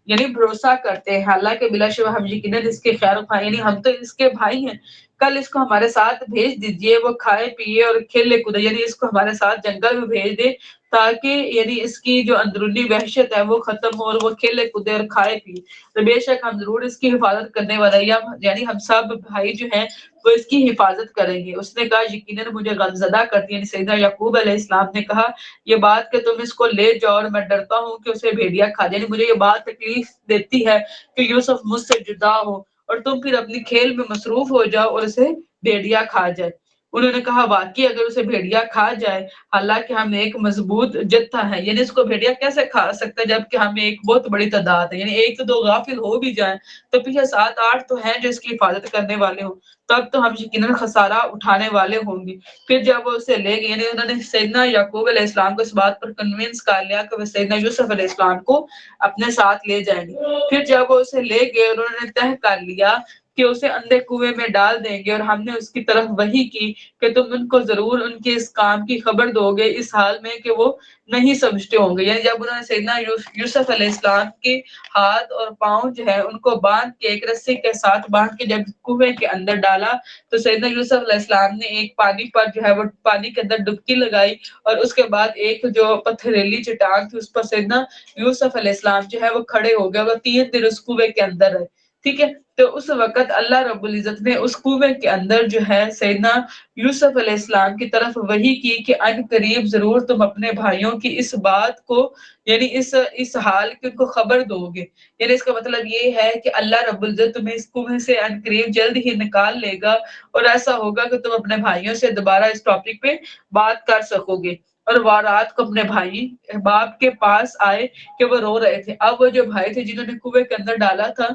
یعنی بھروسہ کرتے ہیں، حالانکہ بلا شبہ ہم یقیناً اس کے خیر خواہ، یعنی ہم تو اس کے بھائی ہیں، کل اس کو ہمارے ساتھ بھیج دیجئے، وہ کھائے پیے اور کھیلے کودے، یعنی اس کو ہمارے ساتھ جنگل میں بھیج دے تاکہ یعنی اس کی جو اندرونی وحشت ہے وہ ختم ہو اور وہ کھیلے کودے اور کھائے پیے، تو بے شک ہم ضرور اس کی حفاظت کرنے والا ہے، یعنی ہم سب بھائی جو ہیں وہ اس کی حفاظت کریں گے۔ اس نے کہا یقیناً مجھے غمزدہ کرتی ہے، یعنی سیدنا یعقوب علیہ السلام نے کہا یہ بات کہ تم اس کو لے جاؤ اور میں ڈرتا ہوں کہ اسے بھیڑیا کھا جائے، یعنی مجھے یہ بات تکلیف دیتی ہے کہ یوسف مجھ سے جدا ہو اور تم پھر اپنی کھیل میں مصروف ہو جاؤ اور اسے بھیڑیا کھا جائے۔ انہوں نے کہا واقعی اگر اسے بھیڑیا کھا جائے، حالانکہ ہم ایک مضبوط جتھا ہے، یعنی اس کو بھیڑیا کیسے کھا سکتا ہے جبکہ ہم ایک بہت بڑی تعداد ہے، یعنی ایک تو دو غافل ہو بھی جائیں تو پیچھے 7-8 تو ہیں جو اس کی حفاظت کرنے والے ہوں، تب تو ہم یقیناً خسارہ اٹھانے والے ہوں گے۔ پھر جب وہ اسے لے گئے، یعنی انہوں نے سیدنا یعقوب علیہ السلام کو اس بات پر کنونس کر لیا کہ وہ سیدنا یوسف علیہ السلام کو اپنے ساتھ لے جائیں گے۔ پھر جب وہ اسے لے گئے اور انہوں نے طے کر لیا کہ اسے اندھے کنویں میں ڈال دیں گے، اور ہم نے اس کی طرف وحی کی کہ تم ان کو ضرور ان کے اس کام کی خبر دو گے اس حال میں کہ وہ نہیں سمجھتے ہوں گے، یعنی جب انہوں نے سیدنا یوسف علیہ السلام کے ہاتھ اور پاؤں جو ہے ان کو باندھ کے ایک رسی کے ساتھ باندھ کے جب کنویں کے اندر ڈالا تو سیدنا یوسف علیہ السلام نے ایک پانی پر جو ہے وہ پانی کے اندر ڈبکی لگائی، اور اس کے بعد ایک جو پتھریلی چٹان تھی اس پر سیدنا یوسف علیہ السلام جو ہے وہ کھڑے ہو گئے، وہ 3 دن اس کنویں کے اندر رہے، ٹھیک ہے۔ تو اس وقت اللہ رب العزت نے اس کنویں کے اندر جو ہے سیدنا یوسف علیہ السلام کی طرف وحی کی کہ ان قریب ضرور تم اپنے بھائیوں کی اس بات کو یعنی اس حال کی ان کو خبر دو گے، یعنی اس کا مطلب یہ ہے کہ اللہ رب العزت تمہیں اس کنویں سے ان قریب جلد ہی نکال لے گا، اور ایسا ہوگا کہ تم اپنے بھائیوں سے دوبارہ اس ٹاپک پہ بات کر سکو گے۔ اور وارات کو اپنے بھائی باپ کے پاس آئے کہ وہ رو رہے تھے، اب وہ جو بھائی تھے جنہوں نے کنویں کے اندر ڈالا تھا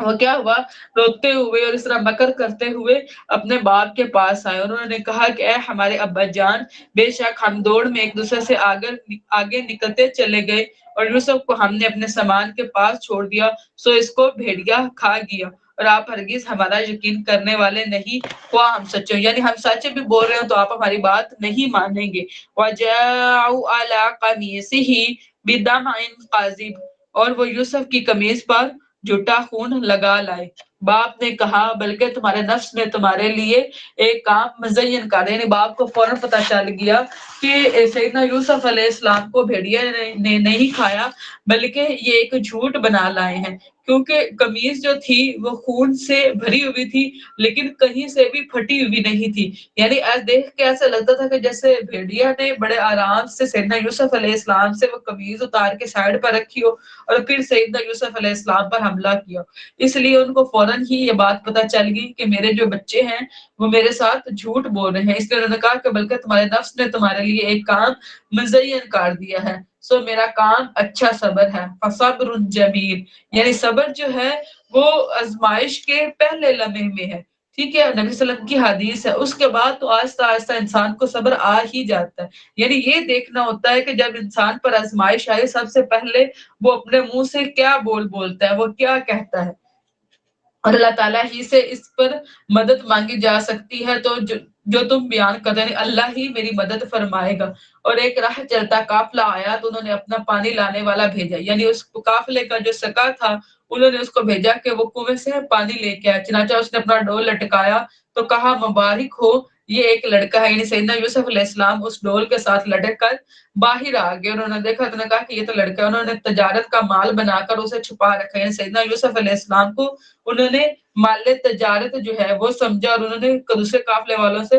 وہ کیا ہوا، روتے ہوئے اور اس طرح مکر کرتے ہوئے اپنے باپ کے پاس آئے، اور انہوں نے کہا کہ اے ہمارے ابا جان، بے شک ہم دوڑ میں ایک دوسرے سے آگے نکلتے چلے گئے اور یوسف کو ہم نے اپنے سامان کے پاس چھوڑ دیا، سو اس کو بھیڑیا کھا گیا، اور آپ ہرگز ہمارا یقین کرنے والے نہیں، خواہ ہم سچے ہوں، یعنی ہم سچ بھی بول رہے ہوں تو آپ ہماری بات نہیں مانیں گے۔ وَجَاءُوا عَلَىٰ قَمِيصِهِ بِدَمٍ قَاذِبٍ، اور وہ یوسف کی قمیص پر جھوٹا خون لگا لائے۔ باپ نے کہا بلکہ تمہارے نفس نے تمہارے لیے ایک کام مزین کر، یعنی باپ کو فوراً پتہ چل گیا کہ سیدنا یوسف علیہ السلام کو بھیڑیا نے نہیں کھایا بلکہ یہ ایک جھوٹ بنا لائے ہیں، کیونکہ قمیص جو تھی وہ خون سے بھری ہوئی تھی لیکن کہیں سے بھی پھٹی ہوئی نہیں تھی، یعنی دیکھ کے ایسا لگتا تھا کہ جیسے بھیڑیا نے بڑے آرام سے سیدنا یوسف علیہ السلام سے وہ قمیض اتار کے سائڈ پر رکھی ہو اور پھر سیدنا یوسف علیہ السلام پر حملہ کیا، اس لیے ان کو فوراً ہی یہ بات پتہ چل گئی کہ میرے جو بچے ہیں وہ میرے ساتھ جھوٹ بول رہے ہیں، اس لیے انہوں نے کہا کہ بلکہ تمہارے نفس نے تمہارے لیے ایک کام مزین کر دیا ہے، سو میرا کام اچھا صبر ہے، فصبر جمیل، یعنی صبر جو ہے وہ آزمائش کے پہلے لمحے میں ہے، ٹھیک ہے، نبی صلی اللہ علیہ وسلم کی حدیث ہے، اس کے بعد تو آہستہ آہستہ انسان کو صبر آ ہی جاتا ہے، یعنی یہ دیکھنا ہوتا ہے کہ جب انسان پر آزمائش آئے سب سے پہلے وہ اپنے منہ سے کیا بولتا ہے، وہ کیا کہتا ہے، اور اللہ تعالیٰ ہی سے اس پر مدد مانگی جا سکتی ہے، تو جو تم بیان کر رہے ہیں اللہ ہی میری مدد فرمائے گا۔ اور ایک راہ چلتا قافلہ آیا تو انہوں نے اپنا پانی لانے والا بھیجا، یعنی اس قافلے کا جو سکا تھا انہوں نے اس کو بھیجا کہ وہ کنویں سے پانی لے کے آئے، چنانچہ اس نے اپنا ڈول لٹکایا تو کہا مبارک ہو یہ ایک لڑکا ہے، یعنی سیدنا یوسف علیہ السلام اس ڈول کے ساتھ لٹک کر باہر آ گئے، انہوں نے دیکھا تو نے کہا کہ یہ تو لڑکا ہے، انہوں نے تجارت کا مال بنا کر اسے چھپا رکھا، یعنی سیدنا یوسف علیہ السلام کو انہوں نے مال تجارت جو ہے وہ سمجھا، اور انہوں نے دوسرے قافلے والوں سے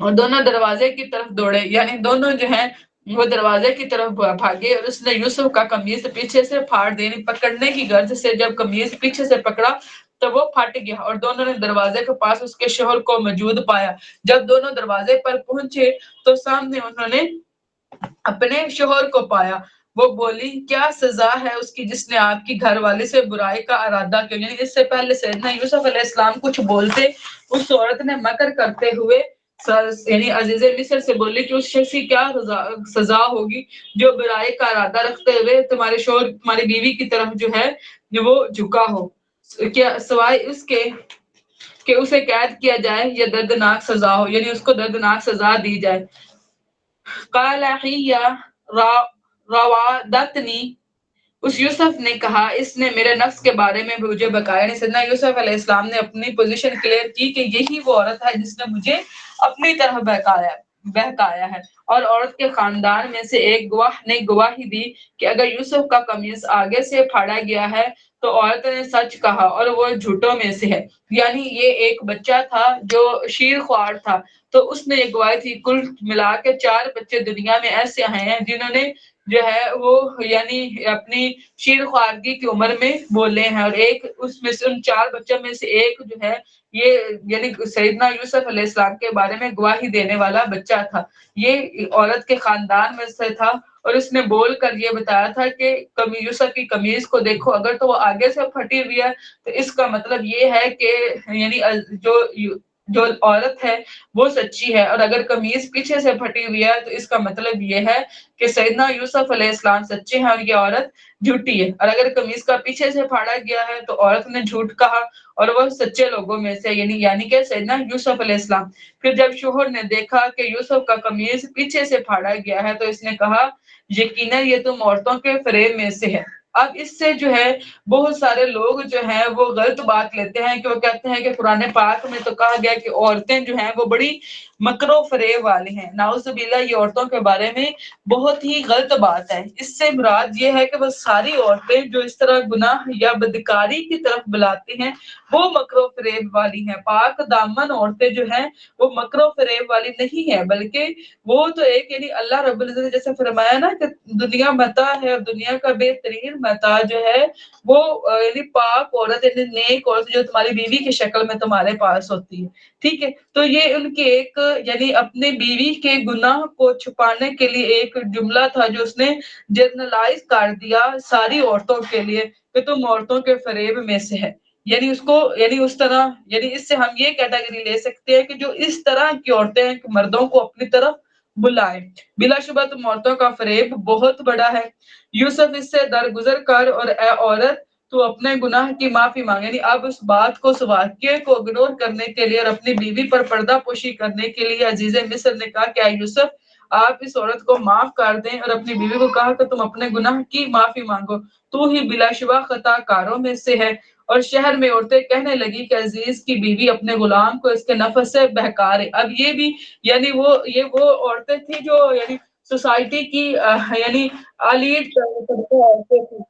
اور دونوں دروازے کی طرف دوڑے، یعنی دونوں جو ہیں وہ دروازے کی طرف بھاگے، اور اس نے یوسف کا قمیص پیچھے سے پھاڑ دینی پکڑنے کی غرض سے جب قمیص پیچھے سے پکڑا تو وہ پھٹ گیا، اور دونوں نے دروازے کے پاس اس کے شوہر کو موجود پایا۔ جب دونوں دروازے پر پہنچے تو سامنے انہوں نے اپنے شوہر کو پایا۔ وہ بولی کیا سزا ہے اس کی جس نے آپ کی گھر والی سے برائی کا ارادہ کیا، یعنی اس سے پہلے سیدنا یوسف علیہ السلام کچھ بولتے، اس عورت نے مکر کرتے ہوئے یعنی عزیز مصر سے بولی کہ اس شخص کی کیا سزا ہوگی جو برائی کا ارادہ رکھتے ہوئے تمہارے شوہر تمہاری بیوی کی طرف جو ہے وہ جھکا ہو، کیا سوائے اس کے کہ اسے قید کیا جائے یا دردناک سزا ہو، یعنی اس کو دردناک سزا دی جائے۔ قال ہی راودتنی، اس یوسف نے کہا اس نے میرے نفس کے بارے میں مجھے بکایا، یعنی سیدنا یوسف علیہ السلام نے اپنی پوزیشن کلیئر کی کہ یہی وہ عورت ہے جس نے مجھے اپنی طرف بہکایا ہے۔ اور عورت کے خاندان میں سے ایک گواہ نے گواہی دی کہ اگر یوسف کا قمیص آگے سے پھاڑا گیا ہے تو عورت نے سچ کہا اور وہ جھوٹوں میں سے ہے، یعنی یہ ایک بچہ تھا جو شیر خوار تھا، تو اس نے یہ گواہی تھی۔ کل ملا کے 4 بچے دنیا میں ایسے آئے ہیں جنہوں نے جو ہے وہ یعنی اپنی شیر خوارگی کی عمر میں بولے ہیں، اور ایک اس میں سے ان 4 بچوں میں سے ایک جو ہے یہ یعنی سیدنا یوسف علیہ السلام کے بارے میں گواہی دینے والا بچہ تھا، یہ عورت کے خاندان میں سے تھا، اور اس نے بول کر یہ بتایا تھا کہ یوسف کی قمیض کو دیکھو، اگر تو وہ آگے سے پھٹی ہوئی ہے تو اس کا مطلب یہ ہے کہ یعنی جو عورت ہے وہ سچی ہے، اور اگر قمیض پیچھے سے پھٹی ہوئی ہے تو اس کا مطلب یہ ہے کہ سیدنا یوسف علیہ السلام سچے ہیں اور یہ عورت جھوٹی ہے، اور اگر قمیض کا پیچھے سے پھاڑا گیا ہے تو عورت نے جھوٹ کہا اور وہ سچے لوگوں میں سے یعنی کہ سیدنا یوسف علیہ السلام۔ پھر جب شوہر نے دیکھا کہ یوسف کا قمیض پیچھے سے پھاڑا گیا ہے تو اس نے کہا یقیناً یہ تم عورتوں کے فریب میں سے ہے۔ اب اس سے جو ہے بہت سارے لوگ جو ہیں وہ غلط بات لیتے ہیں کہ وہ کہتے ہیں کہ قرآن پاک میں تو کہا گیا کہ عورتیں جو ہیں وہ بڑی مکر و فریب والی ہیں، نعوذ باللہ یہ عورتوں کے بارے میں بہت ہی غلط بات ہے۔ اس سے مراد یہ ہے کہ وہ ساری عورتیں جو اس طرح گناہ یا بدکاری کی طرف بلاتی ہیں وہ مکر و فریب والی ہیں۔ پاک دامن عورتیں جو ہیں وہ مکر و فریب والی نہیں ہیں، بلکہ وہ تو ایک یعنی اللہ رب العزت نے جیسے فرمایا نا کہ دنیا متاع ہے اور دنیا کا بہترین متاع جو ہے وہ یعنی پاک عورت یعنی نیک عورت جو تمہاری بیوی کی شکل میں تمہارے پاس ہوتی ہے، ٹھیک ہے۔ تو یہ ان کی ایک یعنی اپنے بیوی کے گناہ کو چھپانے کے لیے ایک جملہ تھا جو اس نے جنرلائز کر دیا ساری عورتوں کے لیے کہ تم عورتوں کے فریب میں سے ہے، یعنی اس کو یعنی اس طرح یعنی اس سے ہم یہ کیٹیگری لے سکتے ہیں کہ جو اس طرح کی عورتیں ہیں کہ مردوں کو اپنی طرف بلائیں، بلا شبہ تم عورتوں کا فریب بہت بڑا ہے۔ یوسف اس سے درگزر کر اور اے عورت تو اپنے گناہ کی معافی مانگ، یعنی اب اس بات کو اس واقعے کو اگنور کرنے کے لیے اور اپنی بیوی پر پردہ پوشی کرنے کے لیے عزیز مصر نے کہا کہ اے یوسف آپ اس عورت کو معاف کر دیں، اور اپنی بیوی کو کہا کہ تم اپنے گناہ کی معافی مانگو، تو ہی بلا شبہ خطا کاروں میں سے ہے۔ اور شہر میں عورتیں کہنے لگی کہ عزیز کی بیوی اپنے غلام کو اس کے نفس سے بہکا رہی۔ اب یہ بھی یعنی یہ وہ عورتیں تھیں جو یعنی سوسائٹی کی یعنی علیٹ عورتیں تھیں،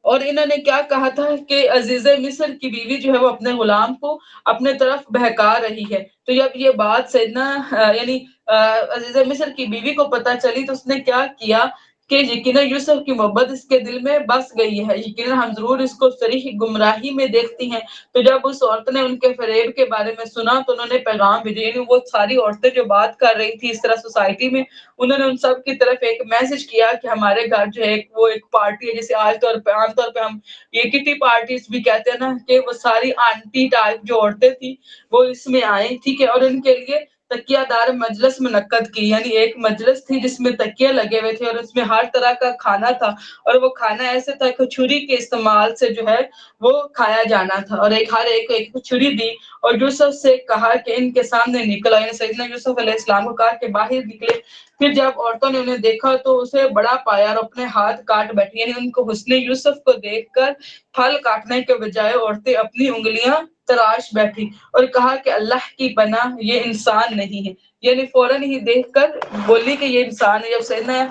اور انہوں نے کیا کہا تھا کہ عزیز مصر کی بیوی جو ہے وہ اپنے غلام کو اپنے طرف بہکا رہی ہے۔ تو جب یہ بات سیدنا یعنی عزیز مصر کی بیوی کو پتہ چلی تو اس نے کیا کیا کہ یقیناً یوسف کی محبت اس کے دل میں بس گئی ہے، یقیناً ہم ضرور اس کو صریح گمراہی میں دیکھتی ہیں۔ تو جب اس عورت نے ان کے فریب کے بارے میں سنا تو انہوں نے پیغام بھیجا، یعنی وہ ساری عورتیں جو بات کر رہی تھی اس طرح سوسائٹی میں، انہوں نے ان سب کی طرف ایک میسج کیا کہ ہمارے گھر جو ہے وہ ایک پارٹی ہے، جیسے عام طور پہ ہم یہ کٹی پارٹیز بھی کہتے ہیں نا کہ وہ ساری آنٹی ٹائپ جو عورتیں تھی وہ اس میں آئیں، ٹھیک ہے، اور ان کے لیے تکیہ دار مجلس منعقد کی، یعنی ایک مجلس تھی جس میں تکیے لگے ہوئے تھے اور اس میں ہر طرح کا کھانا تھا، اور وہ کھانا ایسے تھا کہ چھری کے استعمال سے جو ہے وہ کھایا جانا تھا، اور ہر ایک کو ایک چھری دی اور یوسف سے کہا کہ ان کے سامنے نکلا، یعنی سیدنا یوسف علیہ السلام کو کہا کہ باہر نکلے۔ پھر جب عورتوں نے انہیں دیکھا تو اسے بڑا پایا اور اپنے ہاتھ کاٹ بیٹھی، یعنی ان کو حسن یوسف کو دیکھ کر پھل کاٹنے کے بجائے عورتیں اپنی انگلیاں تراش بیٹھی اور کہا کہ اللہ کی پناہ یہ انسان نہیں ہے، یعنی فوراً ہی دیکھ کر بولی کہ یہ انسان ہے۔ جب سیدنا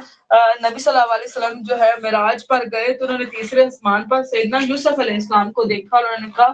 نبی صلی اللہ علیہ وسلم جو ہے معراج پر گئے تو انہوں نے تیسرے آسمان پر سیدنا یوسف علیہ السلام کو دیکھا اور انہوں نے کہا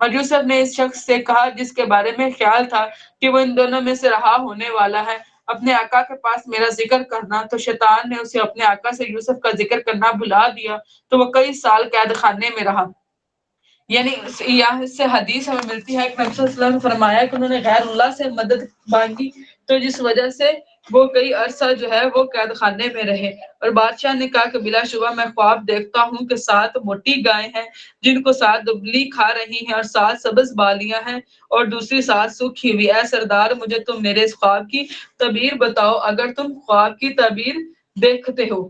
اور یوسف نے اس شخص سے کہا جس کے بارے میں خیال تھا کہ وہ ان دونوں میں سے رہا ہونے والا ہے، اپنے آقا کے پاس میرا ذکر کرنا۔ تو شیطان نے اسے اپنے آقا سے یوسف کا ذکر کرنا بھلا دیا، تو وہ کئی سال قید خانے میں رہا۔ یعنی یہاں سے حدیث ہمیں ملتی ہے کہ نبی صلی اللہ علیہ وسلم نے فرمایا کہ انہوں نے غیر اللہ سے مدد مانگی، تو جس وجہ سے وہ کئی عرصہ جو ہے وہ قید خانے میں رہے۔ اور بادشاہ نے کہا کہ بلا شبہ میں خواب دیکھتا ہوں کہ 7 موٹی گائیں ہیں جن کو 7 دبلی کھا رہی ہیں، اور 7 سبز بالیاں ہیں اور دوسری 7 سوکھی ہوئی۔ اے سردار، مجھے تم میرے اس خواب کی تعبیر بتاؤ اگر تم خواب کی تعبیر دیکھتے ہو۔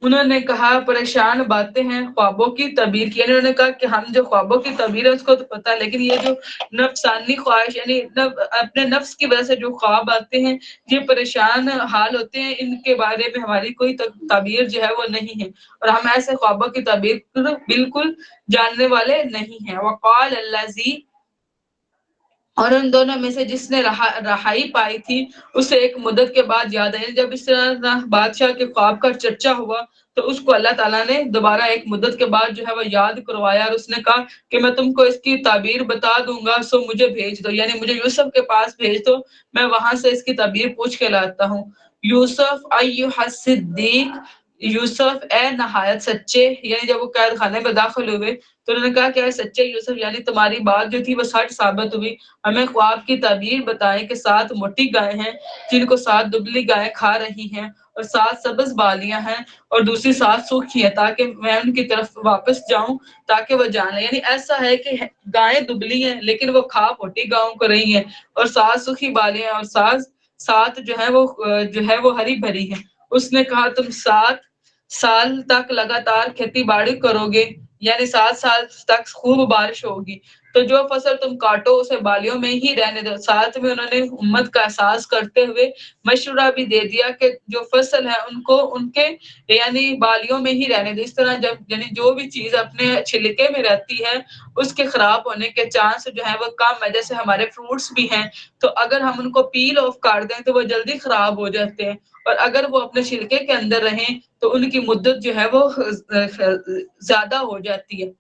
انہوں نے کہا پریشان باتیں ہیں خوابوں کی تعبیر کی، یعنی انہوں نے کہا کہ ہم جو خوابوں کی تعبیر ہے اس کو تو پتہ ہے، لیکن یہ جو نفسانی خواہش یعنی اپنے نفس کی وجہ سے جو خواب آتے ہیں، یہ پریشان حال ہوتے ہیں، ان کے بارے میں ہماری کوئی تعبیر جو ہے وہ نہیں ہے، اور ہم ایسے خوابوں کی تعبیر بالکل جاننے والے نہیں ہیں۔ وقال الذی، اور ان دونوں میں سے جس نے رہائی پائی تھی اسے ایک مدت کے بعد یاد آئی، جب اس طرح بادشاہ کے خواب کا چرچا ہوا تو اس کو اللہ تعالیٰ نے دوبارہ ایک مدت کے بعد جو ہے وہ یاد کروایا، اور اس نے کہا کہ میں تم کو اس کی تعبیر بتا دوں گا، سو مجھے بھیج دو، یعنی مجھے یوسف کے پاس بھیج دو، میں وہاں سے اس کی تعبیر پوچھ کے لاتا ہوں۔ یوسف ایھا الصدیق، یوسف اے نہایت سچے، یعنی جب وہ قید خانے میں داخل ہوئے تو انہوں نے کہا کہ اے سچے یوسف، یعنی تمہاری بات جو تھی وہ سچ ثابت ہوئی، ہمیں خواب کی تعبیر بتائیں کہ 7 موٹی گائیں ہیں جن کو 7 دبلی گائیں کھا رہی ہیں، اور 7 سبز بالیاں ہیں اور دوسری 7 سوکھی ہیں، تاکہ میں ان کی طرف واپس جاؤں تاکہ وہ جان لیں۔ یعنی ایسا ہے کہ گائیں دبلی ہیں لیکن وہ کھا موٹی گاؤں کو رہی ہیں، اور 7 سوکھی بالیاں ہیں، اور 7 جو ہے وہ ہری بھری ہیں۔ اس نے کہا تم 7 سال تک لگاتار کھیتی باڑی کرو گے، یعنی 7 سال تک خوب بارش ہوگی، تو جو فصل تم کاٹو اسے بالیوں میں ہی رہنے دو۔ ساتھ میں انہوں نے امت کا احساس کرتے ہوئے مشورہ بھی دے دیا کہ جو فصل ہے ان کو ان کے یعنی بالیوں میں ہی رہنے دو۔ اس طرح جب یعنی جو بھی چیز اپنے چھلکے میں رہتی ہے اس کے خراب ہونے کے چانس جو ہے وہ کم ہے، جیسے ہمارے فروٹس بھی ہیں، تو اگر ہم ان کو پیل آف کر دیں تو وہ جلدی خراب ہو جاتے ہیں، اور اگر وہ اپنے چھلکے کے اندر رہیں تو ان کی مدت جو ہے وہ زیادہ ہو جاتی ہے۔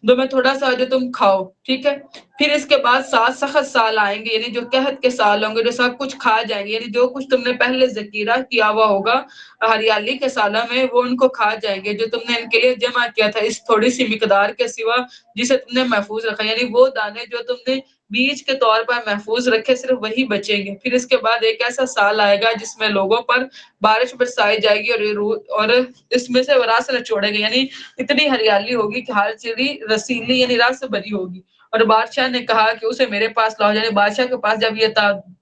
دو میں تھوڑا سا جو تم کھاؤ، ٹھیک ہے۔ پھر اس کے بعد 7 سخت سال آئیں گے، یعنی جو قحط کے سال ہوں گے، جو سب کچھ کھا جائیں گے، یعنی جو کچھ تم نے پہلے ذخیرہ کیا ہوا ہوگا ہریالی کے سالوں میں وہ ان کو کھا جائیں گے، جو تم نے ان کے لیے جمع کیا تھا اس تھوڑی سی مقدار کے سوا جسے تم نے محفوظ رکھا، یعنی وہ دانے جو تم نے بیج کے طور پر محفوظ رکھے صرف وہی بچیں گے۔ پھر اس کے بعد ایک ایسا سال آئے گا جس میں لوگوں پر بارش برسائی جائے گی اور اس میں سے رس نچوڑے گے، یعنی اتنی ہریالی ہوگی کہ ہر چیز رسیلی یعنی رس بھری ہوگی۔ اور بادشاہ نے کہا کہ اسے میرے پاس لاؤ، یعنی بادشاہ کے پاس جب یہ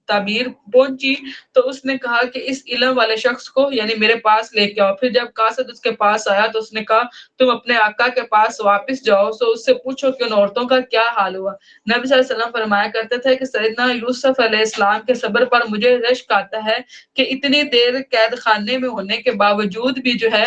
تعبیر پہنچی تو اس نے کہا کہ اس علم والے شخص کو یعنی میرے پاس لے کے آؤ۔ پھر جب قاصد اس کے پاس آیا تو اس نے کہا تم اپنے آقا کے پاس واپس جاؤ، سو اس سے پوچھو کہ ان عورتوں کا کیا حال ہوا۔ نبی صلی اللہ علیہ وسلم فرمایا کرتے تھے کہ سیدنا یوسف علیہ السلام کے صبر پر مجھے رشک آتا ہے کہ اتنی دیر قید خانے میں ہونے کے باوجود بھی جو ہے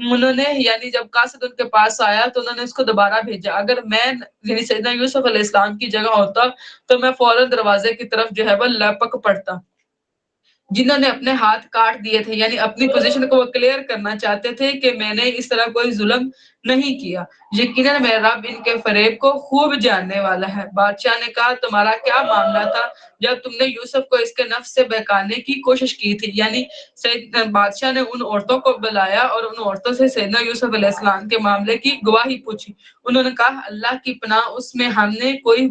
انہوں نے یعنی جب قاصد ان کے پاس آیا تو انہوں نے اس کو دوبارہ بھیجا۔ اگر میں یعنی سیدنا یوسف علیہ السلام کی جگہ ہوتا تو میں فوراً دروازے کی طرف جو ہے وہ لپک پڑتا۔ جنہوں نے اپنے ہاتھ کاٹ دیے تھے، یعنی اپنی پوزیشن کو وہ کلیئر کرنا چاہتے تھے کہ میں نے اس طرح کوئی ظلم نہیں کیا، یقیناً میرا رب ان کے فریب کو خوب جاننے والا ہے۔ بادشاہ نے کہا تمہارا کیا معاملہ تھا جب تم نے یوسف کو اس کے نفس سے بہکانے کی کوشش کی تھی؟ یعنی بادشاہ نے ان عورتوں کو بلایا اور ان عورتوں سے سیدنا یوسف علیہ السلام کے معاملے کی گواہی پوچھی۔ انہوں نے کہا اللہ کی پناہ، اس میں ہم نے کوئی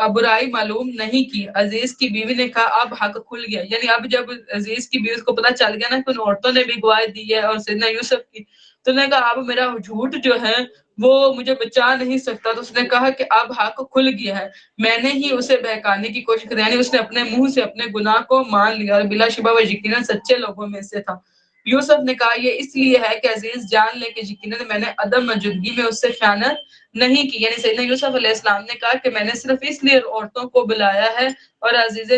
برائی معلوم نہیں کی۔ عزیز کی بیوی نے کہا اب حق کھل گیا، یعنی اب جب عزیز کی بیوی کو پتہ چل گیا نا کہ ان عورتوں نے بھی گواہی دی ہے اور سیدنا یوسف کی، تو نے کہا اب میرا جھوٹ جو ہے وہ مجھے بچا نہیں سکتا۔ تو اس نے کہا کہ اب حق کھل گیا ہے، میں نے ہی اسے بہکانے کی کوشش کی، یعنی اس نے اپنے منہ سے اپنے گناہ کو مان لیا اور بلا شبہ وہ یقیناً سچے لوگوں میں سے تھا۔ یوسف نے کہا یہ اس لیے ہے کہ عزیز جان لے کہ یقیناً میں نے عدم موجودگی میں اس سے خیانت نہیں کی، یعنی سیدنا یوسف علیہ السلام نے کہا کہ میں نے صرف اس لیے عورتوں کو بلایا ہے اور عزیز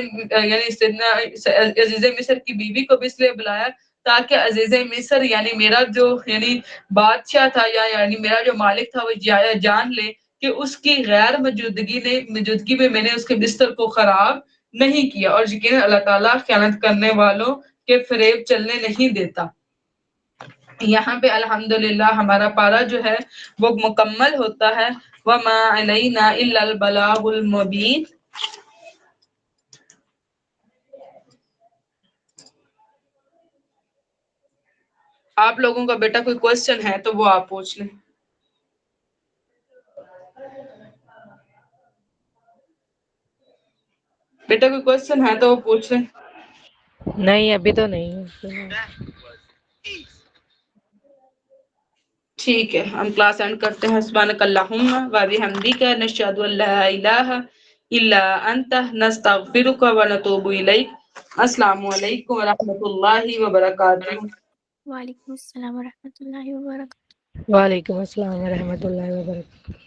مصر کی بیوی کو بھی اس لیے بلایا تاکہ عزیز مصر یعنی میرا جو یعنی بادشاہ تھا یا یعنی میرا جو مالک تھا وہ جان لے کہ اس کی غیر موجودگی میں نے اس کے بستر کو خراب نہیں کیا، اور یقیناً اللہ تعالیٰ خیانت کرنے والوں کے فریب چلنے نہیں دیتا۔ یہاں پہ الحمدللہ ہمارا پارہ جو ہے وہ مکمل ہوتا ہے۔ وما علینا الا البلاغ المبین. آپ لوگوں کا بیٹا کوئی کوشچن ہے تو وہ آپ پوچھ لیں. بیٹا کوئی کوشچن ہے تو وہ پوچھ لیں. نہیں ابھی تو نہیں. ٹھیک ہے ہم کلاس اینڈ کرتے ہیں. سبحانک اللہم و بحمدک نشہد ان لا الہ الا انت نستغفرک و نتوب الیک. السلام علیکم ورحمۃ اللہ وبرکاتہ. وعلیکم السلام ورحمۃ اللہ وبرکاتہ. وعلیکم السلام ورحمۃ اللہ وبرکاتہ.